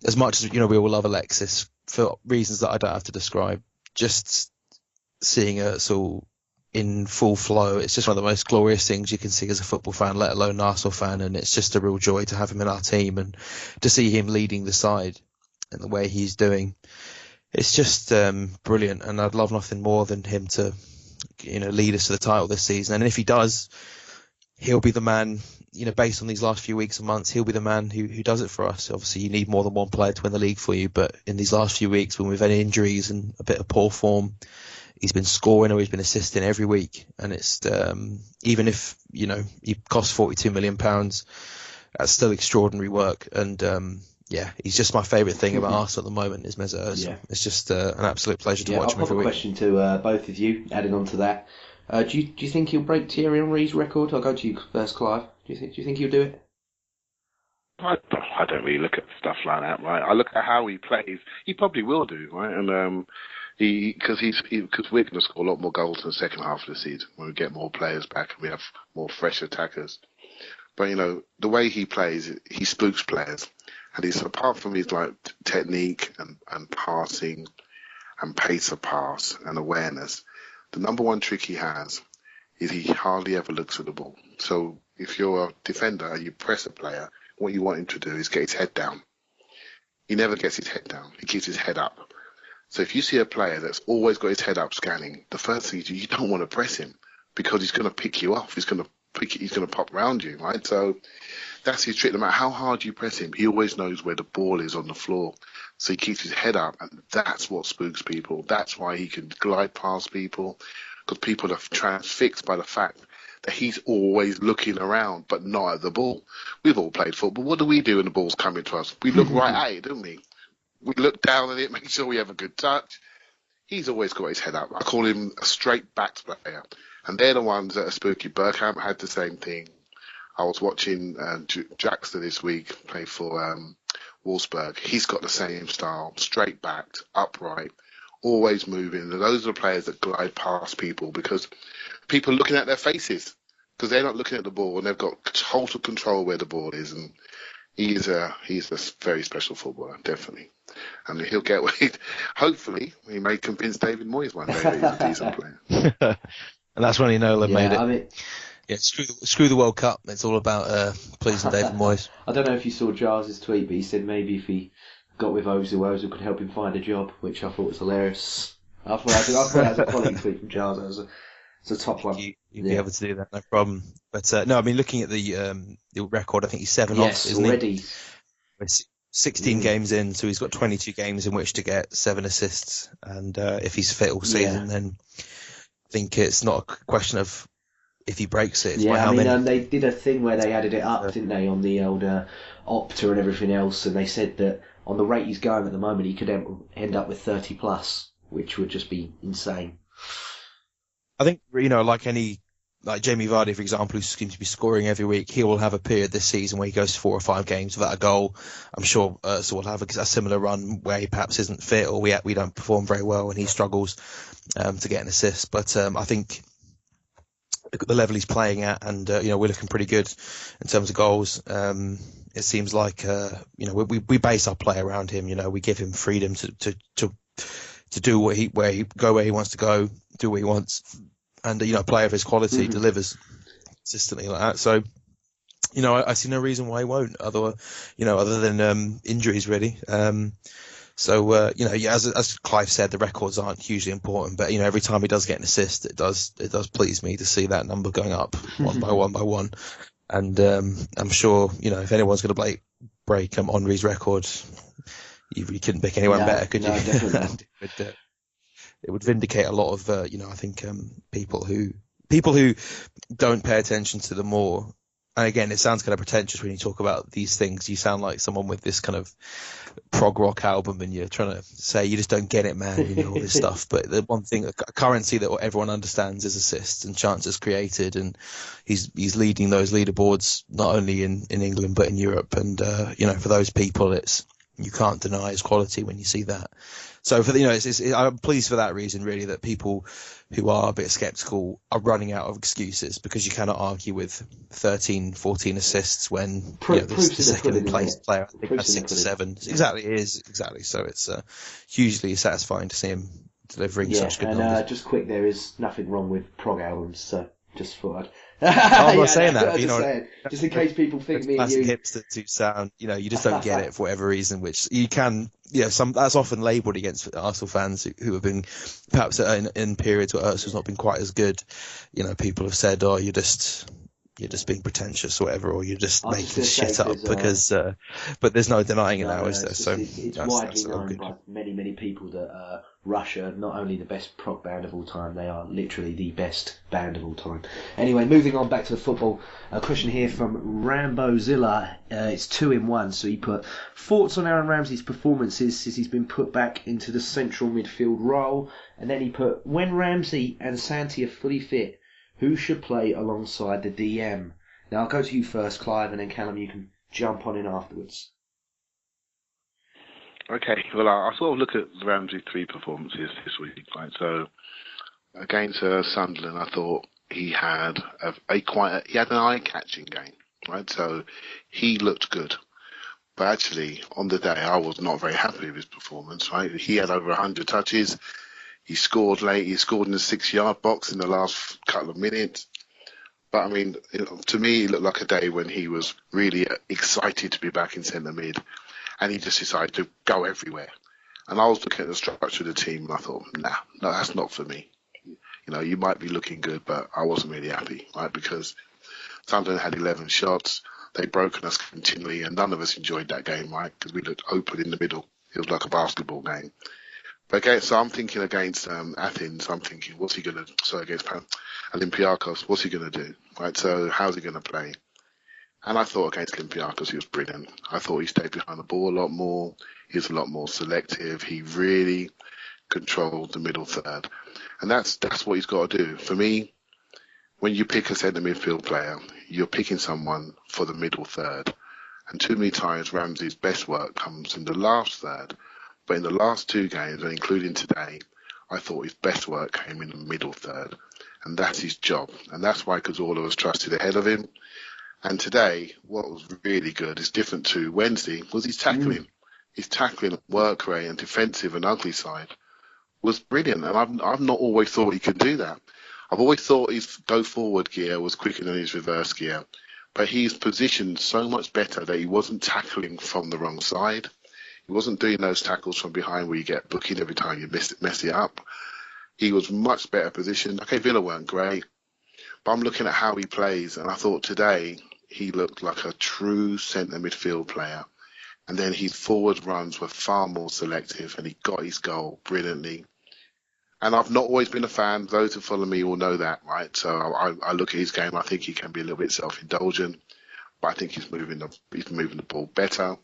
as much as we all love Alexis for reasons that I don't have to describe, just seeing us all in full flow, it's just one of the most glorious things you can see as a football fan, let alone an Arsenal fan, and it's just a real joy to have him in our team and to see him leading the side and the way he's doing. It's just brilliant, and I'd love nothing more than him to lead us to the title this season. And if he does, he'll be the man, based on these last few weeks and months, he'll be the man who does it for us. Obviously, you need more than one player to win the league for you, but in these last few weeks, when we've had injuries and a bit of poor form, he's been scoring or he's been assisting every week. And it's even if he costs £42 million, that's still extraordinary work. And he's just my favourite thing about Arsenal at the moment is Mesut Ozil. It's just an absolute pleasure to watch him every week. I'll pop a question to both of you, adding on to that. Do you think he'll break Thierry Henry's record? I'll go to you first, Clive. Do you think he'll do it? I don't really look at stuff like that, right? I look at how he plays. He probably will do, right? And because we're going to score a lot more goals in the second half of the season when we get more players back and we have more fresh attackers. But the way he plays, he spooks players, and he's, apart from his technique and passing and pace of pass and awareness, the number one trick he has is he hardly ever looks at the ball. So if you're a defender and you press a player, what you want him to do is get his head down. He never gets his head down. He keeps his head up. So if you see a player that's always got his head up scanning, the first thing is you don't want to press him because he's going to pick you off. He's going to pop round you, right? So that's his trick. No matter how hard you press him, he always knows where the ball is on the floor. So he keeps his head up, and that's what spooks people. That's why he can glide past people, because people are transfixed by the fact that he's always looking around, but not at the ball. We've all played football. What do we do when the ball's coming to us? We look right at it, don't we? We look down at it, make sure we have a good touch. He's always got his head up. I call him a straight-backed player. And they're the ones that are spooky. Bergkamp had the same thing. I was watching Jackson this week play for Wolfsburg. He's got the same style, straight-backed, upright, always moving. And those are the players that glide past people because people are looking at their faces because they're not looking at the ball and they've got total control where the ball is. And he's a very special footballer, definitely. And he'll get hopefully, he may convince David Moyes one day that he's a decent player. And that's when Nola made it. Screw the World Cup. It's all about pleasing David Moyes. I don't know if you saw Giles' tweet, but he said maybe if he got with Ozil could help him find a job, which I thought was hilarious. I thought that was a quality tweet from Giles. It's a top one. You'd be able to do that, no problem. But no, I mean, looking at the record, I think he's 7 off, isn't already. He? 16 games in, so he's got 22 games in which to get 7 assists. And if he's fit all season, then I think it's not a question of if he breaks it. It's by how many. They did a thing where they added it up, didn't they, on the old Opta and everything else, and they said that on the rate he's going at the moment, he could end up with 30 plus, which would just be insane. I think, like Jamie Vardy, for example, who seems to be scoring every week, he will have a period this season where he goes 4 or 5 games without a goal. I'm sure so we'll have a similar run where he perhaps isn't fit or we don't perform very well and he struggles to get an assist. But I think the level he's playing at, and we're looking pretty good in terms of goals. It seems like we base our play around him. We give him freedom to do where he wants to go, do what he wants. And, a player of his quality delivers consistently like that. So, I see no reason why he won't, other than injuries, really. As Clive said, the records aren't hugely important, but, every time he does get an assist, it does please me to see that number going up one by one. And I'm sure, if anyone's going to break Henry's record, you couldn't pick anyone better, could you? No, definitely not. But, vindicate a lot of I think people who don't pay attention to the more. And again, it sounds kind of pretentious when you talk about these things. You sound like someone with this kind of prog rock album, and you're trying to say you just don't get it, man. All this stuff. But the one thing, a currency that everyone understands is assists and chances created, and he's leading those leaderboards not only in England but in Europe. And for those people, you can't deny his quality when you see that. So I'm pleased for that reason, really, that people who are a bit sceptical are running out of excuses, because you cannot argue with 13, 14 assists when the second place player, I think, has 6 or 7. Exactly, it is. Exactly. So it's hugely satisfying to see him delivering such good numbers. And just quick, there is nothing wrong with prog albums, so just thought I'm not saying that. Just in case people think me and you hipster to sound, you just don't get it for whatever reason, which you can, that's often labelled against Arsenal fans who have been perhaps in periods where Arsenal's not been quite as good. People have said, "Oh, you're just being pretentious or whatever, or you're just making shit up," because, but there's no denying it now, is there? So it's widely known by many people that Russia, not only the best prog band of all time, they are literally the best band of all time. Anyway, moving on back to the football. A question here from Rambozilla. It's 2 in 1. So he put thoughts on Aaron Ramsey's performances since he's been put back into the central midfield role, and then he put, when Ramsey and Santi are fully fit, who should play alongside the DM? Now I'll go to you first, Clive, and then Callum, you can jump on in afterwards. Okay, well, I sort of look at Ramsey's 3 performances this week. Right? So against Sunderland, I thought he had he had an eye-catching game. Right, so he looked good. But actually, on the day, I was not very happy with his performance. Right, he had over 100 touches. He scored late. He scored in the 6-yard box in the last couple of minutes. But I mean, to me, it looked like a day when he was really excited to be back in centre mid. And he just decided to go everywhere. And I was looking at the structure of the team, and I thought, no, that's not for me. You might be looking good, but I wasn't really happy, right? Because Sunderland had 11 shots. They'd broken us continually, and none of us enjoyed that game, right? Because we looked open in the middle. It was like a basketball game. But so I'm thinking against Athens, I'm thinking, what's he going to, against Olympiacos, what's he going to do, right? So how's he going to play? And I thought against Olympiacos he was brilliant. I thought he stayed behind the ball a lot more. He was a lot more selective. He really controlled the middle third. And that's what he's got to do. For me, when you pick a centre midfield player, you're picking someone for the middle third. And too many times Ramsey's best work comes in the last third. But in the last 2 games, and including today, I thought his best work came in the middle third. And that's his job. And that's why Cazorla was trusted ahead of him. And today, what was really good, is different to Wednesday, was his tackling. His tackling, work rate, and defensive and ugly side was brilliant. And I've not always thought he could do that. I've always thought his go-forward gear was quicker than his reverse gear. But he's positioned so much better that he wasn't tackling from the wrong side. He wasn't doing those tackles from behind where you get booking every time you mess it up. He was much better positioned. Okay, Villa weren't great. But I'm looking at how he plays, and I thought today he looked like a true centre midfield player. And then his forward runs were far more selective, and he got his goal brilliantly. And I've not always been a fan. Those who follow me will know that, right? So I look at his game. I think he can be a little bit self-indulgent, but I think he's moving the ball better.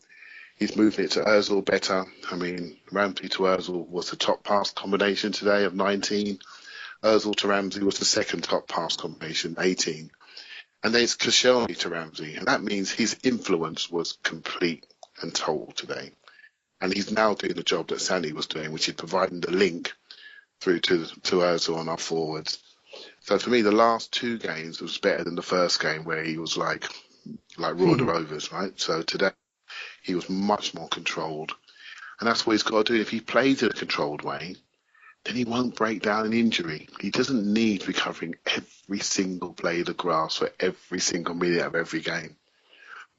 He's moving it to Ozil better. I mean, Ramsey to Ozil was the top pass combination today of 19. Ozil to Ramsey was the second top pass combination, 18. And then it's Koscielny to Ramsey. And that means his influence was complete and total today. And he's now doing the job that Sandy was doing, which is providing the link through to Ozil on our forwards. So for me, the last 2 games was better than the first game where he was like Roy the Rovers, right? So today he was much more controlled. And that's what he's got to do. If he plays in a controlled way, then he won't break down in injury. He doesn't need to be covering every single blade of grass for every single minute of every game.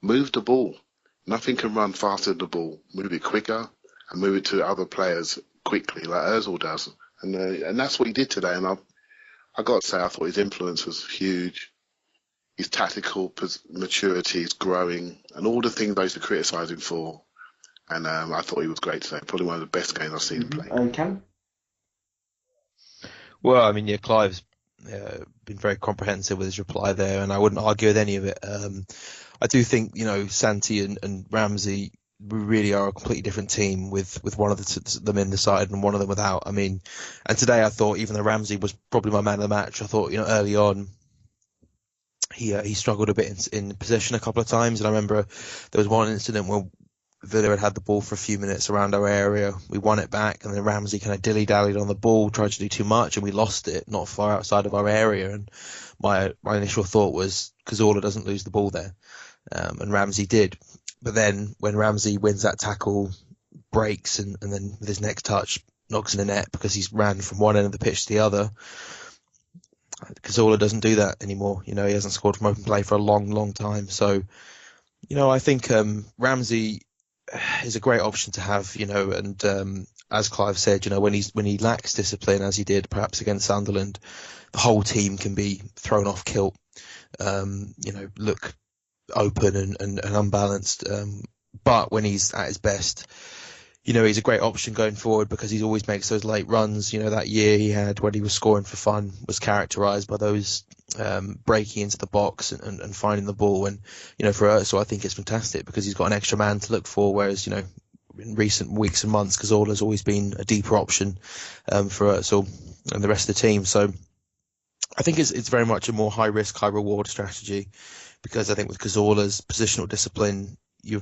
Move the ball. Nothing can run faster than the ball. Move it quicker and move it to other players quickly, like Ozil does. And that's what he did today. And I got to say, I thought his influence was huge. His tactical maturity is growing, and all the things I used to criticise him for. And I thought he was great today. Probably one of the best games I've seen him play. And Callum? Well, I mean, yeah, Clive's been very comprehensive with his reply there, and I wouldn't argue with any of it. I do think, Santi and Ramsey really are a completely different team with one of them in the side and one of them without. I mean, and today I thought, even though Ramsey was probably my man of the match, I thought, early on he struggled a bit in possession a couple of times, and I remember there was one incident where Villa had the ball for a few minutes around our area. We won it back, and then Ramsey kind of dilly-dallied on the ball, tried to do too much, and we lost it not far outside of our area. And my initial thought was Cazorla doesn't lose the ball there, and Ramsey did. But then when Ramsey wins that tackle, breaks, and then with his next touch knocks in the net because he's ran from one end of the pitch to the other, Cazorla doesn't do that anymore. He hasn't scored from open play for a long, long time. So, I think Ramsey is a great option to have, and as Clive said, when he lacks discipline, as he did perhaps against Sunderland, the whole team can be thrown off kilt, look open and unbalanced. But when he's at his best, he's a great option going forward because he always makes those late runs. That year he had when he was scoring for fun was characterised by those breaking into the box and finding the ball. And, for Özil, I think it's fantastic because he's got an extra man to look for, whereas, in recent weeks and months, Cazorla's always been a deeper option for Özil and the rest of the team. So I think it's very much a more high risk, high reward strategy because I think with Cazorla's positional discipline, you're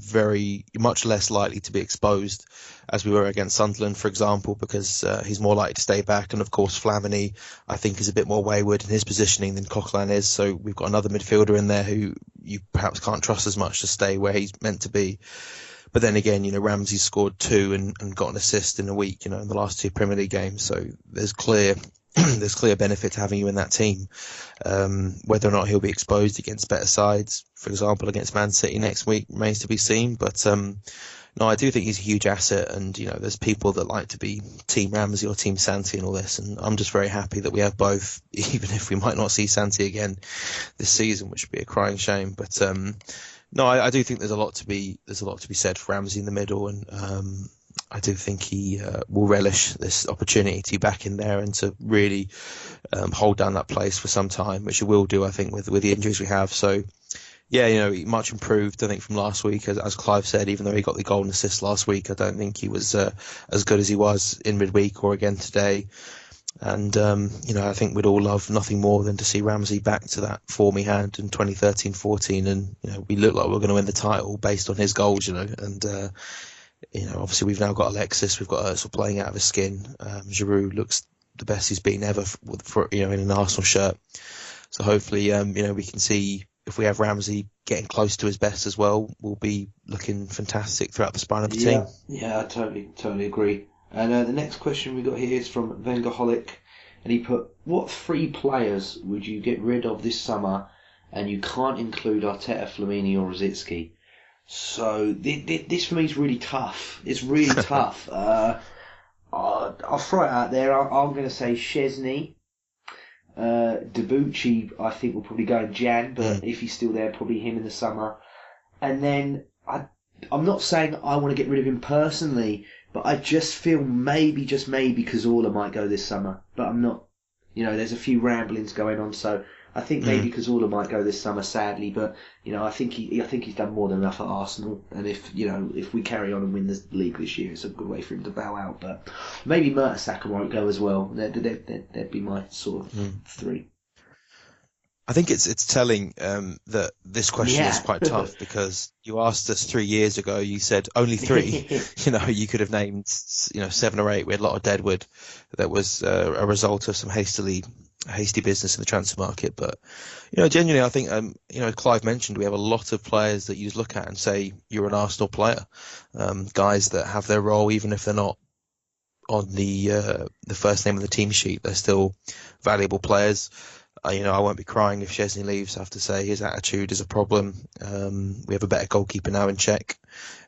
much less likely to be exposed, as we were against Sunderland, for example, because he's more likely to stay back. And of course, Flamini, I think, is a bit more wayward in his positioning than Coquelin is. So we've got another midfielder in there who you perhaps can't trust as much to stay where he's meant to be. But then again, Ramsey scored 2 and got an assist in a week, in the last 2 Premier League games. So there's clear benefit to having you in that team. Whether or not he'll be exposed against better sides, for example, against Man City next week, remains to be seen. But no, I do think he's a huge asset. And, there's people that like to be Team Ramsey or Team Santi and all this. And I'm just very happy that we have both, even if we might not see Santi again this season, which would be a crying shame. But no, I do think there's a lot to be said for Ramsey in the middle. And I do think he will relish this opportunity to be back in there and to really hold down that place for some time, which he will do, I think, with the injuries we have. So, yeah, much improved, I think, from last week. As Clive said, even though he got the golden assist last week, I don't think he was as good as he was in midweek or again today. And, I think we'd all love nothing more than to see Ramsey back to that form he had in 2013-14. And, we look like we're going to win the title based on his goals, and obviously we've now got Alexis, we've got Özil playing out of his skin. Giroud looks the best he's been ever for in an Arsenal shirt. So hopefully, we can see if we have Ramsey getting close to his best as well, we'll be looking fantastic throughout the spine of the team. Yeah, I totally agree. And the next question we got here is from Vengerholic, and he put, what 3 players would you get rid of this summer, and you can't include Arteta, Flamini or Rosicky? So this for me is really tough. It's really tough. I'll throw it out there. I'm going to say Szczesny. Debuchy, I think, will probably go in Jan, but if he's still there, probably him in the summer. And then I'm not saying I want to get rid of him personally, but I just feel just maybe Cazorla might go this summer. But I'm not. There's a few ramblings going on, so I think maybe Cazorla might go this summer, sadly. But I think he's done more than enough at Arsenal. And if we carry on and win the league this year, it's a good way for him to bow out. But maybe Mertesacker won't go as well. That'd be my sort of 3. I think it's telling that this question is quite tough because you asked us 3 years ago. You said only 3. You could have named 7 or 8. We had a lot of deadwood. That was a result of some hasty business in the transfer market. But genuinely, I think Clive mentioned we have a lot of players that you just look at and say you're an Arsenal player. Guys that have their role, even if they're not on the first name of the team sheet, they're still valuable players. I won't be crying if Szczesny leaves. I have to say his attitude is a problem. We have a better goalkeeper now in Czech.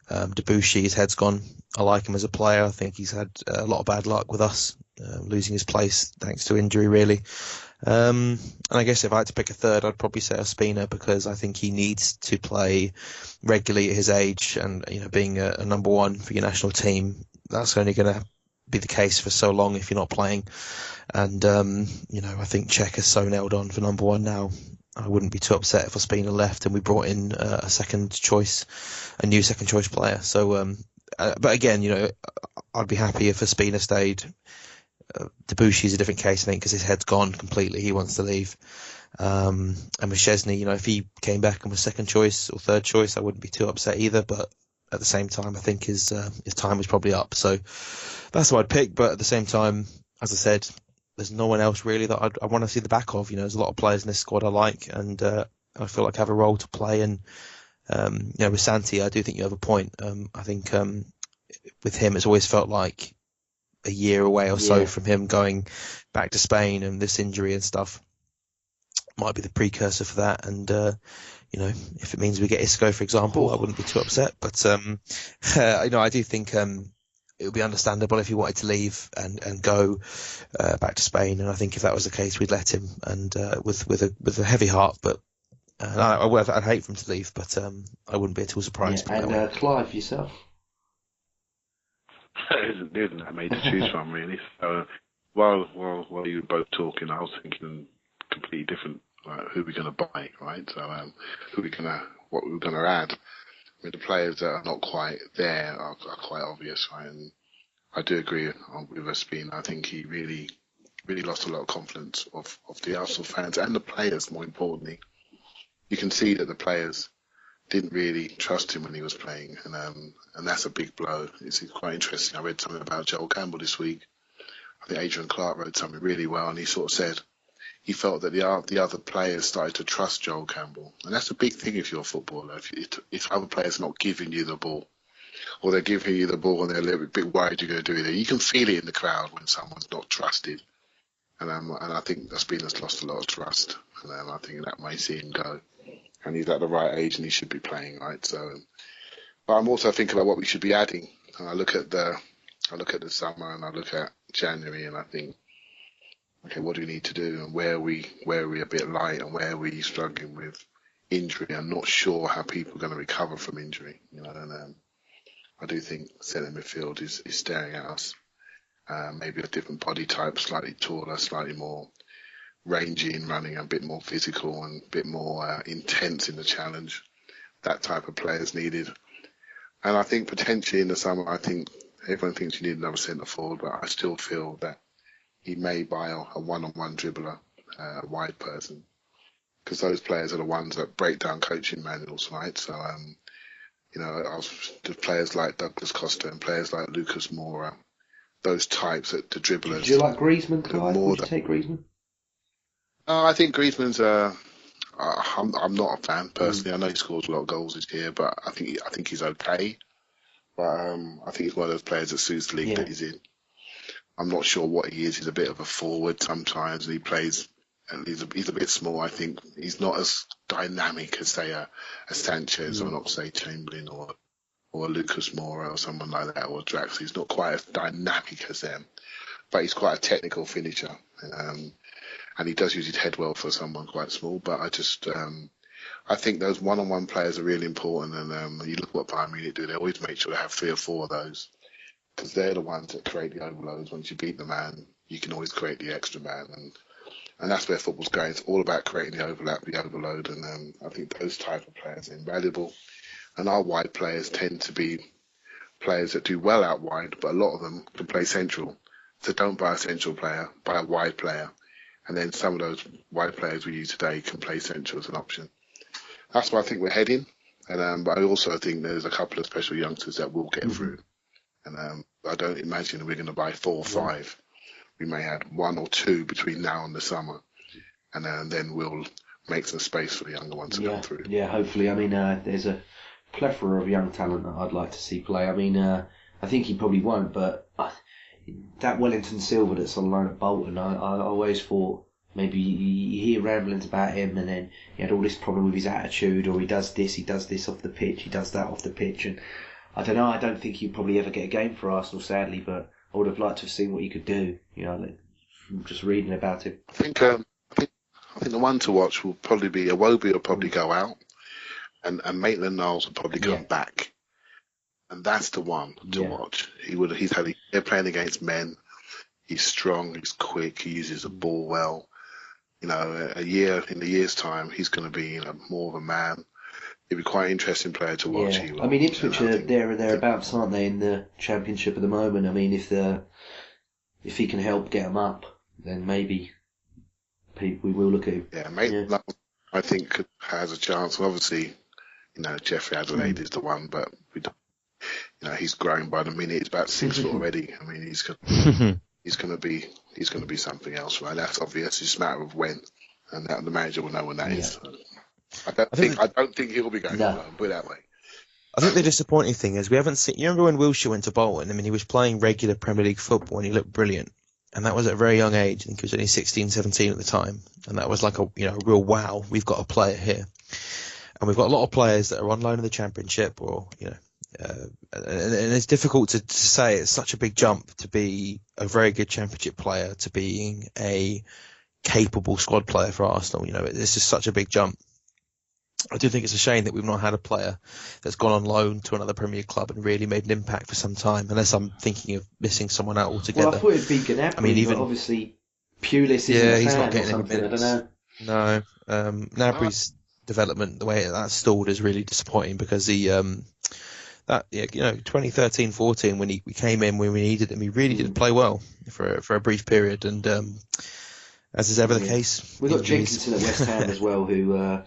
Debuchy, his head's gone. I like him as a player. I think he's had a lot of bad luck with us, losing his place thanks to injury, really. And I guess if I had to pick a third, I'd probably say Ospina because I think he needs to play regularly at his age and, being a number 1 for your national team, that's only going to be the case for so long if you're not playing. And, I think Cech is so nailed on for number one now. I wouldn't be too upset if Ospina left and we brought in a new second choice player. So, but again, I'd be happy if Ospina stayed. Debussy's a different case, I think, because his head's gone completely. He wants to leave. And with Szczesny, if he came back and was second choice or third choice, I wouldn't be too upset either. But at the same time, I think his time was probably up. So that's what I'd pick. But at the same time, as I said, there's no one else really that I want to see the back of. There's a lot of players in this squad I like, and I feel like I have a role to play. And with Santi, I do think you have a point. I think with him, it's always felt like a year away or so from him going back to Spain, and this injury and stuff might be the precursor for that. And if it means we get Isco, for example, I wouldn't be too upset. But I do think it would be understandable if he wanted to leave and go back to Spain. And I think if that was the case, we'd let him, and with a heavy heart. But I'd hate for him to leave, but I wouldn't be at all surprised. Yeah, and Clive, yourself? There isn't that many to choose from, really. So while you were both talking, I was thinking completely different. Who we're going to buy, right? So what we're going to add. I mean, the players that are not quite there are quite obvious, right? And I do agree with Ospina. I think he really, really lost a lot of confidence of the Arsenal fans and the players. More importantly, you can see that the players didn't really trust him when he was playing, and that's a big blow. It's quite interesting. I read something about Joel Campbell this week. I think Adrian Clark wrote something really well, and he sort of said he felt that the other players started to trust Joel Campbell, and that's a big thing if you're a footballer. If other players are not giving you the ball, or they're giving you the ball and they're a little bit worried you're going to do it, you can feel it in the crowd when someone's not trusted. And I think Ospina's lost a lot of trust, and I think that may see him go. And he's at the right age and he should be playing, right? So, but I'm also thinking about what we should be adding. And I look at the summer and I look at January and I think, okay, what do we need to do? And where are we a bit light and where are we struggling with injury? I'm not sure how people are going to recover from injury, and I do think centre midfield is staring at us. Maybe a different body type, slightly taller, slightly more rangy in running, a bit more physical and a bit more intense in the challenge. That type of player is needed. And I think potentially in the summer, I think everyone thinks you need another centre forward, but I still feel that he may buy a one-on-one dribbler, a wide person, because those players are the ones that break down coaching manuals, right? So, the players like Douglas Costa and players like Lucas Moura, those types, the dribblers. Do you like Griezmann, Clive? Would you take Griezmann? I think Griezmann's. I'm not a fan personally. I know he scores a lot of goals this year, but I think he's okay. But I think he's one of those players that suits the league that he's in. I'm not sure what he is. He's a bit of a forward sometimes, and he plays. And he's a bit small. I think he's not as dynamic as say a Sanchez or not say Chamberlain or a Lucas Moura or someone like that, or Drax. He's not quite as dynamic as them, but he's quite a technical finisher. And he does use his head well for someone quite small. But I think those one-on-one players are really important. And you look at what Bayern Munich do; they always make sure they have 3 or 4 of those, because they're the ones that create the overloads. Once you beat the man, you can always create the extra man, and that's where football's going. It's all about creating the overlap, the overload, and I think those type of players are invaluable. And our wide players tend to be players that do well out wide, but a lot of them can play central. So don't buy a central player, buy a wide player. And then some of those wide players we use today can play central as an option. That's where I think we're heading. And but I also think there's a couple of special youngsters that will get through. And I don't imagine we're going to buy 4 or 5. We may add 1 or 2 between now and the summer. And then we'll make some space for the younger ones to come through. Yeah, hopefully. I mean, there's a plethora of young talent that I'd like to see play. I mean, I think he probably won't, but that Wellington Silva that's on loan at Bolton, I always thought maybe you hear ramblings about him and then he had all this problem with his attitude, or he does this off the pitch, he does that off the pitch, and I don't know, I don't think he'd probably ever get a game for Arsenal, sadly, but I would have liked to have seen what he could do, from just reading about him. I think the one to watch will probably be Iwobi will probably go out, and Maitland-Niles will probably come back. and that's the one to watch. He's had a year playing against men. He's strong. He's quick. He uses the ball well. In a year's time, he's going to be more of a man. He'll be quite an interesting player to watch. Yeah. I mean, Ipswich are there or thereabouts, aren't they, in the Championship at the moment? I mean, if he can help get them up, then maybe we will look at him. Yeah, Maitland, I think, has a chance. Obviously, Jeffrey Adelaide is the one, but we don't, he's growing by the minute. He's about 6 foot already. I mean, he's going to be something else, right? That's obvious. It's just a matter of when, and the manager will know when that is. I don't think he'll be going alone, put it that way. I think the disappointing thing is we haven't seen. You remember when Wilshere went to Bolton? I mean, he was playing regular Premier League football and he looked brilliant, and that was at a very young age. I think he was only 16, 17 at the time, and that was like a real wow. We've got a player here, and we've got a lot of players that are on loan in the Championship, or and it's difficult to say. It's such a big jump to be a very good Championship player to being a capable squad player for Arsenal. This is such a big jump. I do think it's a shame that we've not had a player that's gone on loan to another Premier club and really made an impact for some time, unless I'm thinking of missing someone out altogether. Well, I thought it'd be Gnabry, but obviously Pulis isn't a he's fan not getting or something, any minutes. I don't know. No, Gnabry's development, the way that's stalled, is really disappointing because he, 2013-14, when we came in when we needed him, he really did play well for a brief period, and as is ever the case, we've got Jenkinson at West Ham as well, who.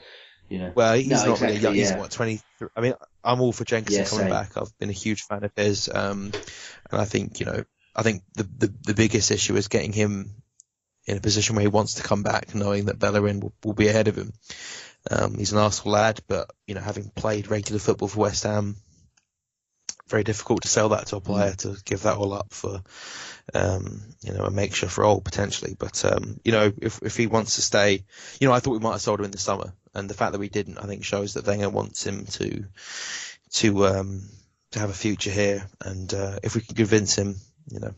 Well, he's not exactly, really young. He's 23. I mean, I'm all for Jenkinson coming same. back. I've been a huge fan of his, and I think the biggest issue is getting him in a position where he wants to come back, knowing that Bellerin will be ahead of him. He's an Arsenal lad, but having played regular football for West Ham, very difficult to sell that to a player to give that all up for a makeshift role potentially. But if he wants to stay, I thought we might have sold him in the summer, and the fact that we didn't, I think, shows that Wenger wants him to have a future here. And if we can convince him, it'd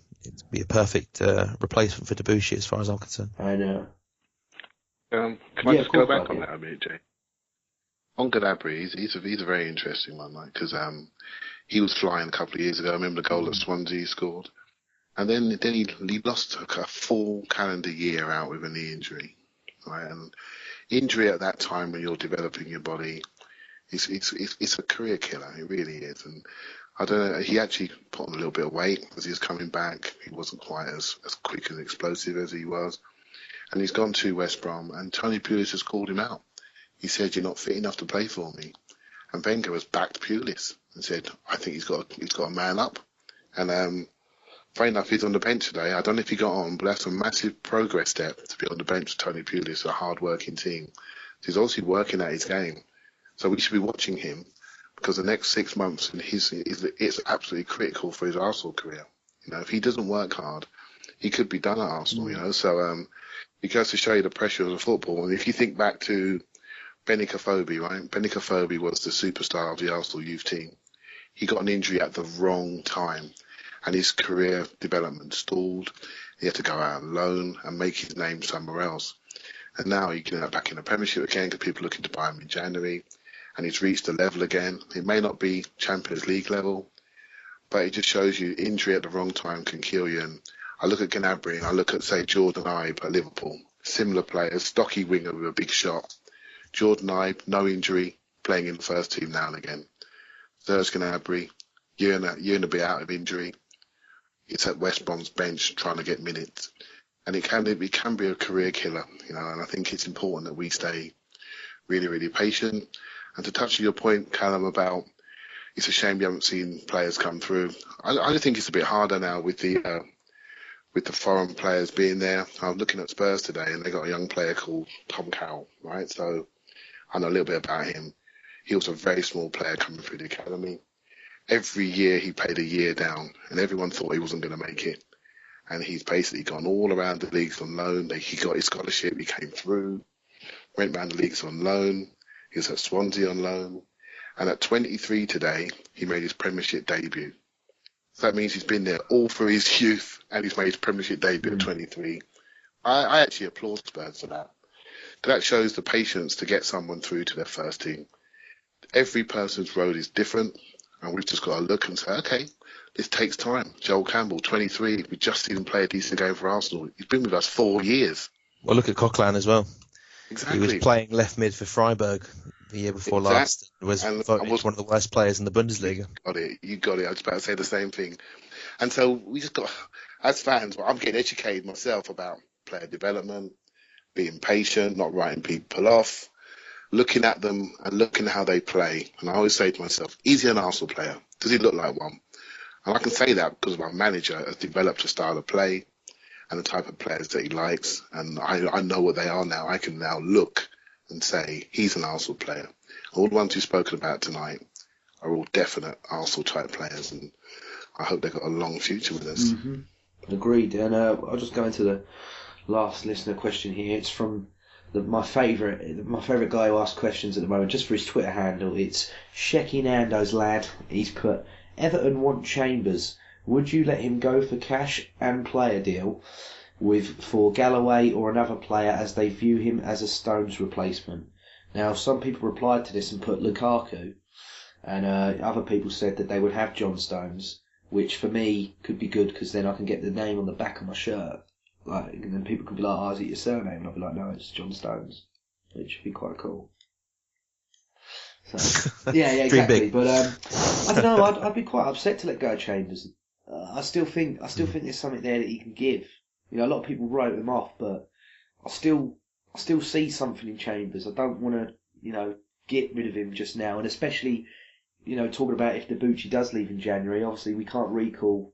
be a perfect replacement for Debussy, as far as I'm concerned. I know. Can I just go back on that a minute, Jay? On Gnabry, he's a very interesting one, right? Because he was flying a couple of years ago. I remember the goal that Swansea scored. And then he lost a full calendar year out with a knee injury. Right? And injury at that time when you're developing your body, it's a career killer. It really is. And I don't know, he actually put on a little bit of weight as he was coming back. He wasn't quite as quick and explosive as he was. And he's gone to West Brom, and Tony Pulis has called him out. He said, "You're not fit enough to play for me." And Wenger has backed Pulis and said, "I think he's got a man up." And funny enough, he's on the bench today. I don't know if he got on, but that's a massive progress step to be on the bench with Tony Pulis, a hard-working team. So he's obviously working at his game. So we should be watching him, because the next 6 months it's absolutely critical for his Arsenal career. If he doesn't work hard, he could be done at Arsenal. So it goes to show you the pressure of the football. And if you think back to Benica Fobi, right? Benica Fobi was the superstar of the Arsenal youth team. He got an injury at the wrong time, and his career development stalled. He had to go out on loan and make his name somewhere else. And now he can get back in the Premiership again, because people are looking to buy him in January, and he's reached the level again. It may not be Champions League level, but it just shows you injury at the wrong time can kill you. And I look at Gnabry and I look at, say, Jordan Ibe at Liverpool. Similar players, stocky winger with a big shot. Jordan Ibe, no injury, playing in the first team now and again. Serge Gnabry, year and a bit out of injury. It's at West Brom's bench trying to get minutes. And it can be a career killer, and I think it's important that we stay really, really patient. And to touch on your point, Callum, about it's a shame you haven't seen players come through. I just think it's a bit harder now with the foreign players being there. I was looking at Spurs today, and they got a young player called Tom Cowell, right? So I know a little bit about him. He was a very small player coming through the academy. Every year he played a year down, and everyone thought he wasn't going to make it. And he's basically gone all around the leagues on loan. He got his scholarship, he came through, went around the leagues on loan. He was at Swansea on loan. And at 23 today, he made his Premiership debut. So that means he's been there all through his youth, and he's made his Premiership debut at 23. I actually applaud Spurs for that. That shows the patience to get someone through to their first team. Every person's road is different, And we've just got to look and say, okay, this takes time. Joel Campbell, 23, we just seen him play a decent game for Arsenal. He's been with us 4 years. Well, look at Coquelin as well. Exactly. He was playing left mid for Freiburg the year before last. Was voted one of the worst players in the Bundesliga. You got it. I was about to say the same thing. And so we just got, as fans, I'm getting educated myself about player development, being patient, not writing people off, looking at them and looking at how they play. And I always say to myself, is he an Arsenal player? Does he look like one? And I can say that because my manager has developed a style of play and the type of players that he likes. And I know what they are now. I can now look and say he's an Arsenal player. All the ones we've spoken about tonight are all definite Arsenal type players. And I hope they've got a long future with us. Mm-hmm. Agreed. And I'll just go into the last listener question here. It's from my favourite guy who asks questions at the moment, just for his Twitter handle. It's Shecky Nando's lad. He's put, Everton want Chambers. Would you let him go for cash and player deal for Galloway or another player, as they view him as a Stones replacement? Now, some people replied to this and put Lukaku, and other people said that they would have John Stones, which for me could be good because then I can get the name on the back of my shirt. Like, and then people could be like, "Oh, is it your surname?" And I'll be like, "No, it's John Stones," which would be quite cool. So, yeah, exactly. But I don't know. I'd be quite upset to let go of Chambers. I still think there's something there that he can give. You know, a lot of people wrote him off, but I still see something in Chambers. I don't want to, get rid of him just now, and especially, talking about if Debuchy does leave in January. Obviously, we can't recall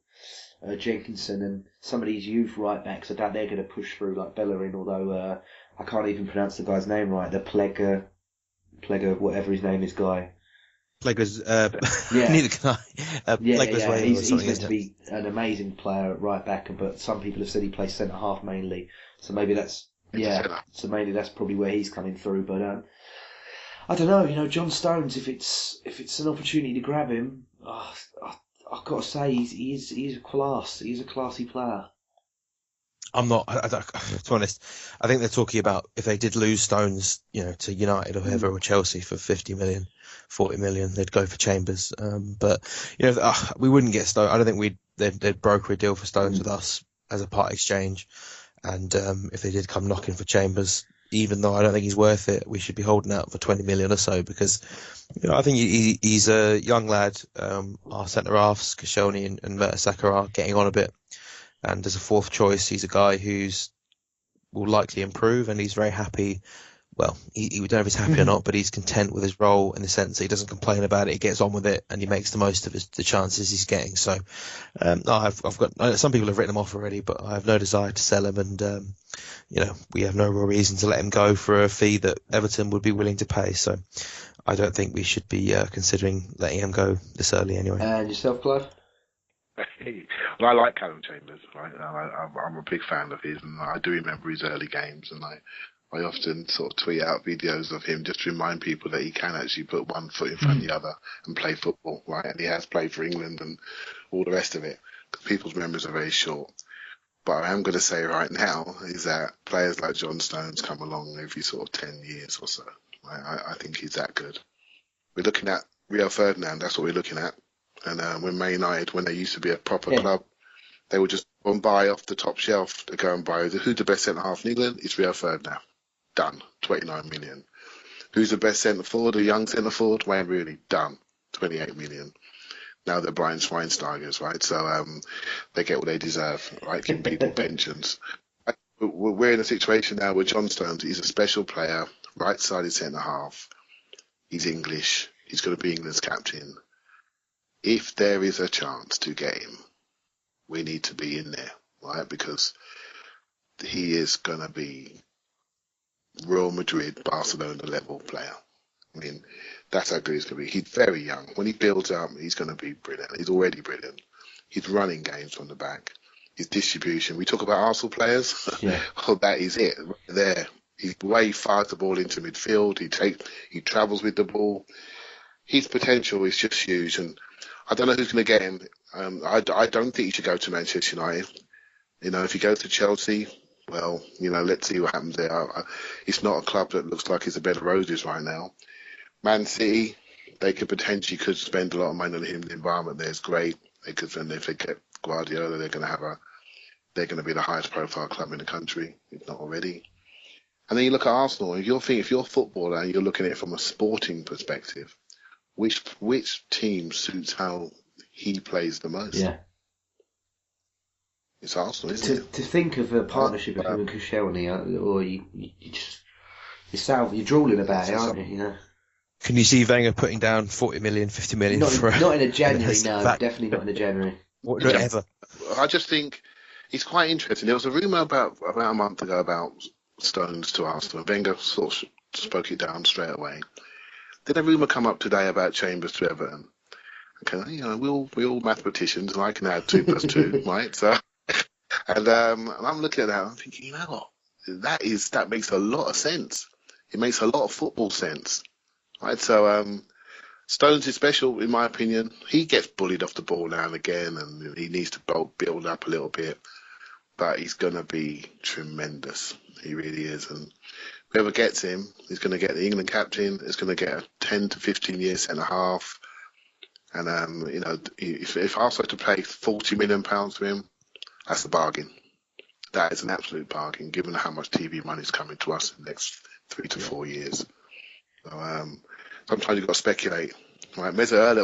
Jenkinson and some of these youth right backs. I doubt they're going to push through like Bellerin, although I can't even pronounce the guy's name right. The Plega, whatever his name is, guy. Plega's, neither can I. He's meant to be an amazing player at right back, but some people have said he plays centre half mainly. So maybe that's probably where he's coming through. But I don't know. John Stones, if it's an opportunity to grab him, I've got to say he's a class. He's a classy player. I'm not. To be honest, I think they're talking about if they did lose Stones, to United or whoever, or Chelsea for 50 million, 40 million, they'd go for Chambers. But we wouldn't get Stones. I don't think they'd broker a deal for Stones with us as a part exchange. And if they did come knocking for Chambers, even though I don't think he's worth it, we should be holding out for 20 million or so, because I think he's a young lad. Our centre halves, Koscielny and Mertesacker, are getting on a bit. And as a fourth choice, he's a guy will likely improve, and he's very happy. Well, we don't know if he's happy or not, but he's content with his role in the sense that he doesn't complain about it. He gets on with it, and he makes the most of the chances he's getting. So, I've got some people have written him off already, but I have no desire to sell him, and we have no real reason to let him go for a fee that Everton would be willing to pay. So, I don't think we should be considering letting him go this early anyway. And yourself, Clive? Well, I like Callum Chambers. Right? I'm a big fan of his, and I do remember his early games, and I often sort of tweet out videos of him just to remind people that he can actually put one foot in front of the other and play football, right? And he has played for England and all the rest of it. People's memories are very short. But I am going to say right now is that players like John Stones come along every sort of 10 years or so. I think he's that good. We're looking at Rio Ferdinand, that's what we're looking at. And when Man United, when they used to be a proper club, they would just go and buy off the top shelf to go and buy who's the best centre-half in England? It's Rio Ferdinand. Done. 29 million. Who's the best centre-forward? A young centre-forward? Wayne Rooney. Done. 28 million. Now they're buying Schweinsteigers, right? So they get what they deserve, right? Giving people pensions. We're in a situation now where John Stones, he's a special player, right-sided centre-half. He's English. He's going to be England's captain. If there is a chance to get him, we need to be in there, right? Because he is going to be Real Madrid, Barcelona level player. I mean, that's how good he's going to be. He's very young. When he builds up, he's going to be brilliant. He's already brilliant. He's running games from the back. His distribution. We talk about Arsenal players. Yeah. Well, that is it right there. He's way fires the ball into midfield. He travels with the ball. His potential is just huge, and I don't know who's going to get him. I don't think he should go to Manchester United. If he goes to Chelsea, well, let's see what happens there. It's not a club that looks like it's a bed of roses right now. Man City, they could potentially spend a lot of money on him. The environment there is great. They could, and if they get Guardiola, they're going to be the highest profile club in the country, if not already. And then you look at Arsenal. If you're a footballer and you're looking at it from a sporting perspective, which team suits how he plays the most? Yeah. It's Arsenal, isn't it? To think of a partnership with him and Koscielny, or you're drooling about it, aren't you? You know. Can you see Wenger putting down 40 million, 50 million not in a January, no, definitely not in a January. Whatever. I just think it's quite interesting. There was a rumour about a month ago about Stones to Arsenal. Wenger sort of spoke it down straight away. Did a rumour come up today about Chambers to Everton? Okay, we're all mathematicians, and I can add 2 plus 2, right? So, and I'm looking at that, I'm thinking, you know what? That makes a lot of sense. It makes a lot of football sense, right? So, Stones is special, in my opinion. He gets bullied off the ball now and again, and he needs to build up a little bit. But he's going to be tremendous. He really is. And whoever gets him is going to get the England captain. Is going to get a 10 to 15 year centre half. And if Arsenal had to pay £40 million for him, that's a bargain. That is an absolute bargain, given how much TV money is coming to us in the next 3 to 4 years. So, sometimes you've got to speculate. Right, Mesut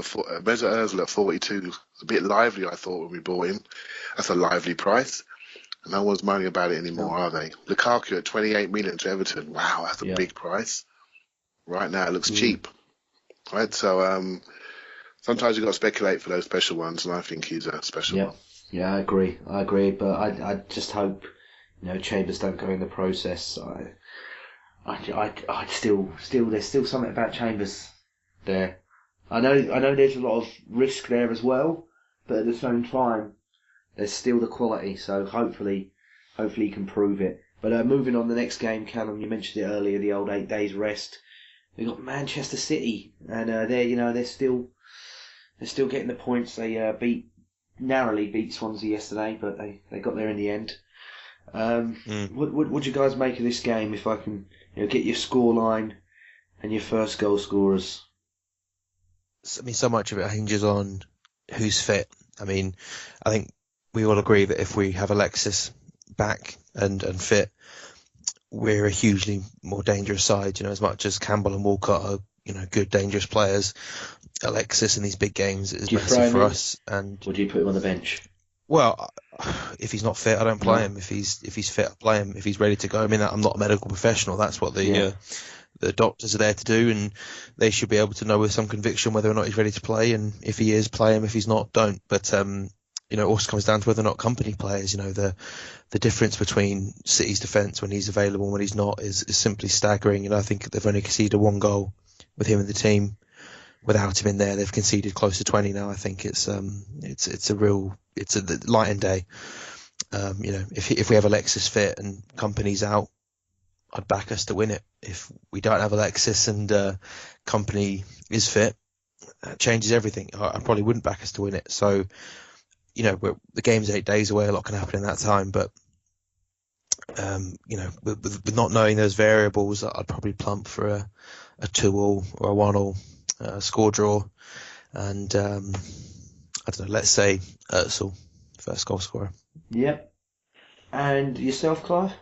Ozil at 42 was a bit lively, I thought, when we bought him. That's a lively price. And no one's moaning about it anymore, are they? Lukaku at 28 million to Everton. Wow, that's a big price. Right now, it looks cheap. Right, so sometimes you've got to speculate for those special ones, and I think he's a special one. Yeah, I agree. But I just hope, Chambers don't go in the process. I still there's still something about Chambers there. I know there's a lot of risk there as well, but at the same time, there's still the quality. So hopefully he can prove it. But moving on, the next game, Callum, you mentioned it earlier, the old 8 days rest. We got Manchester City, and they're still getting the points. They narrowly beat Swansea yesterday, but they got there in the end. What do you guys make of this game? If I can get your scoreline and your first goal scorers. I mean, so much of it hinges on who's fit. I mean, I think we all agree that if we have Alexis back and fit, we're a hugely more dangerous side. As much as Campbell and Walcott are, good, dangerous players, Alexis in these big games is massive for us. And would you put him on the bench? Well, if he's not fit, I don't play him. If he's fit, I play him. If he's ready to go, I mean, I'm not a medical professional. That's what the doctors are there to do, and they should be able to know with some conviction whether or not he's ready to play. And if he is, play him. If he's not, don't. But it also comes down to whether or not company players. The difference between City's defence when he's available and when he's not is simply staggering. I think they've only conceded 1 goal with him in the team. Without him in there, they've conceded close to 20 now. I think it's a light and day. If we have Alexis fit and company's out, I'd back us to win it. If we don't have Alexis and company is fit, that changes everything. I probably wouldn't back us to win it. So, the game's 8 days away. A lot can happen in that time. But, with not knowing those variables, I'd probably plump for a 2-2 or a 1-1 score draw. And, I don't know, let's say Özil, first goal scorer. Yep. And yourself, Clive?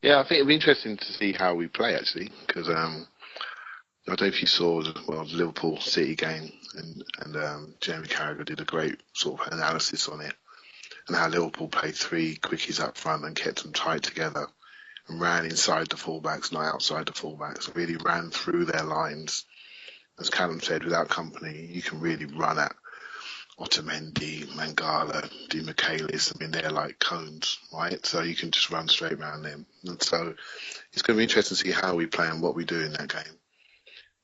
Yeah, I think it'd be interesting to see how we play, actually, because I don't know if you saw the Liverpool City game, and Jamie Carragher did a great sort of analysis on it, and how Liverpool played 3 quickies up front and kept them tight together and ran inside the fullbacks, not outside the fullbacks, really ran through their lines. As Callum said, without company, you can really run at Otamendi, Mangala, Di Michaelis. I mean, they're like cones, right? So you can just run straight around them. And so it's going to be interesting to see how we play and what we do in that game.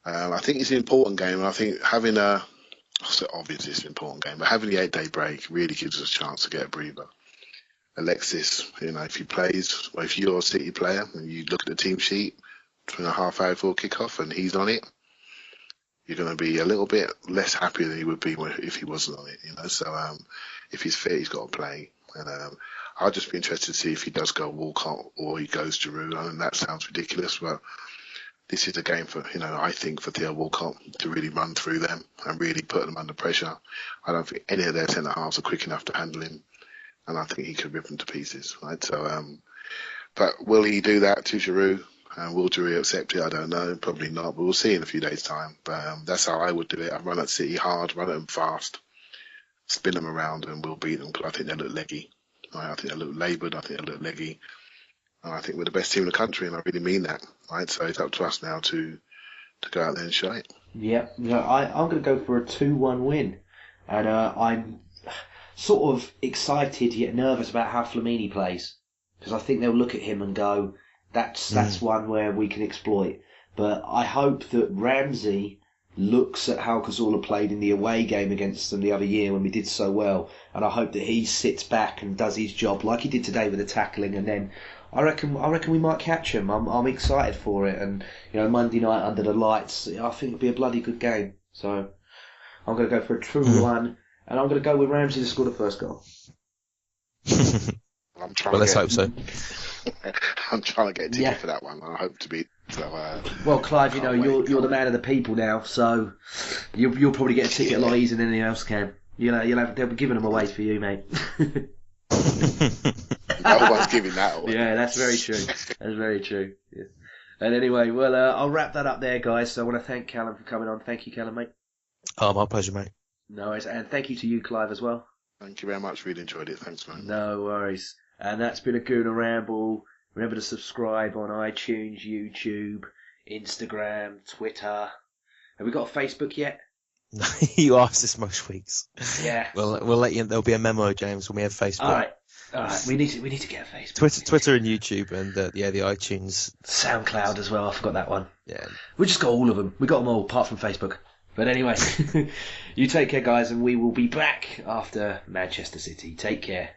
I think it's an important game, and I think having obviously it's an important game, but having the 8-day break really gives us a chance to get a breather. Alexis, if he plays, or if you're a City player and you look at the team sheet, 2.5 hours before kickoff and he's on it, you're going to be a little bit less happy than you would be if he wasn't on it, So if he's fit, he's got to play. And I'll just be interested to see if he does go Walcott or he goes Giroud. I mean, that sounds ridiculous, but this is a game for, I think for Theo Walcott to really run through them and really put them under pressure. I don't think any of their centre halves are quick enough to handle him, and I think he could rip them to pieces, right? So, but will he do that to Giroud? Will Giroud accept it? I don't know. Probably not, but we'll see in a few days' time. But that's how I would do it. I'd run at City hard, run at them fast, spin them around, and we'll beat them. But I think they look leggy. Right? I think they look laboured. I think they look leggy. And I think we're the best team in the country, and I really mean that. Right? So it's up to us now to go out there and show it. Yeah, I'm going to go for a 2-1 win. And I'm sort of excited yet nervous about how Flamini plays. Because I think they'll look at him and go, that's one where we can exploit. But I hope that Ramsey looks at how Cazorla played in the away game against them the other year when we did so well. And I hope that he sits back and does his job like he did today with the tackling. And then I reckon we might catch him. I'm excited for it. And, Monday night under the lights, I think it'll be a bloody good game. So I'm going to go for a 2-1. And I'm going to go with Ramsey to score the first goal. Let's hope so. I'm trying to get a ticket for that one. I hope to be. So, well, Clive, you're the man of the people now, so you'll probably get a ticket a lot easier than anyone else can. They'll be giving them away for you, mate. No one's giving that away. Yeah, that's very true. That's very true. Yeah. And anyway, well, I'll wrap that up there, guys. So I want to thank Callum for coming on. Thank you, Callum, mate. Oh, my pleasure, mate. No worries, and thank you to you, Clive, as well. Thank you very much. Really enjoyed it. Thanks, man. No worries. And that's been a Gooner Ramble. Remember to subscribe on iTunes, YouTube, Instagram, Twitter. Have we got a Facebook yet? You asked this most weeks. Yeah. We'll let you. There'll be a memo, James, when we have Facebook. All right. We need to get a Facebook. Twitter and YouTube, and the iTunes. SoundCloud as well. I forgot that one. Yeah. We just got all of them. We got them all, apart from Facebook. But anyway, you take care, guys, and we will be back after Manchester City. Take care.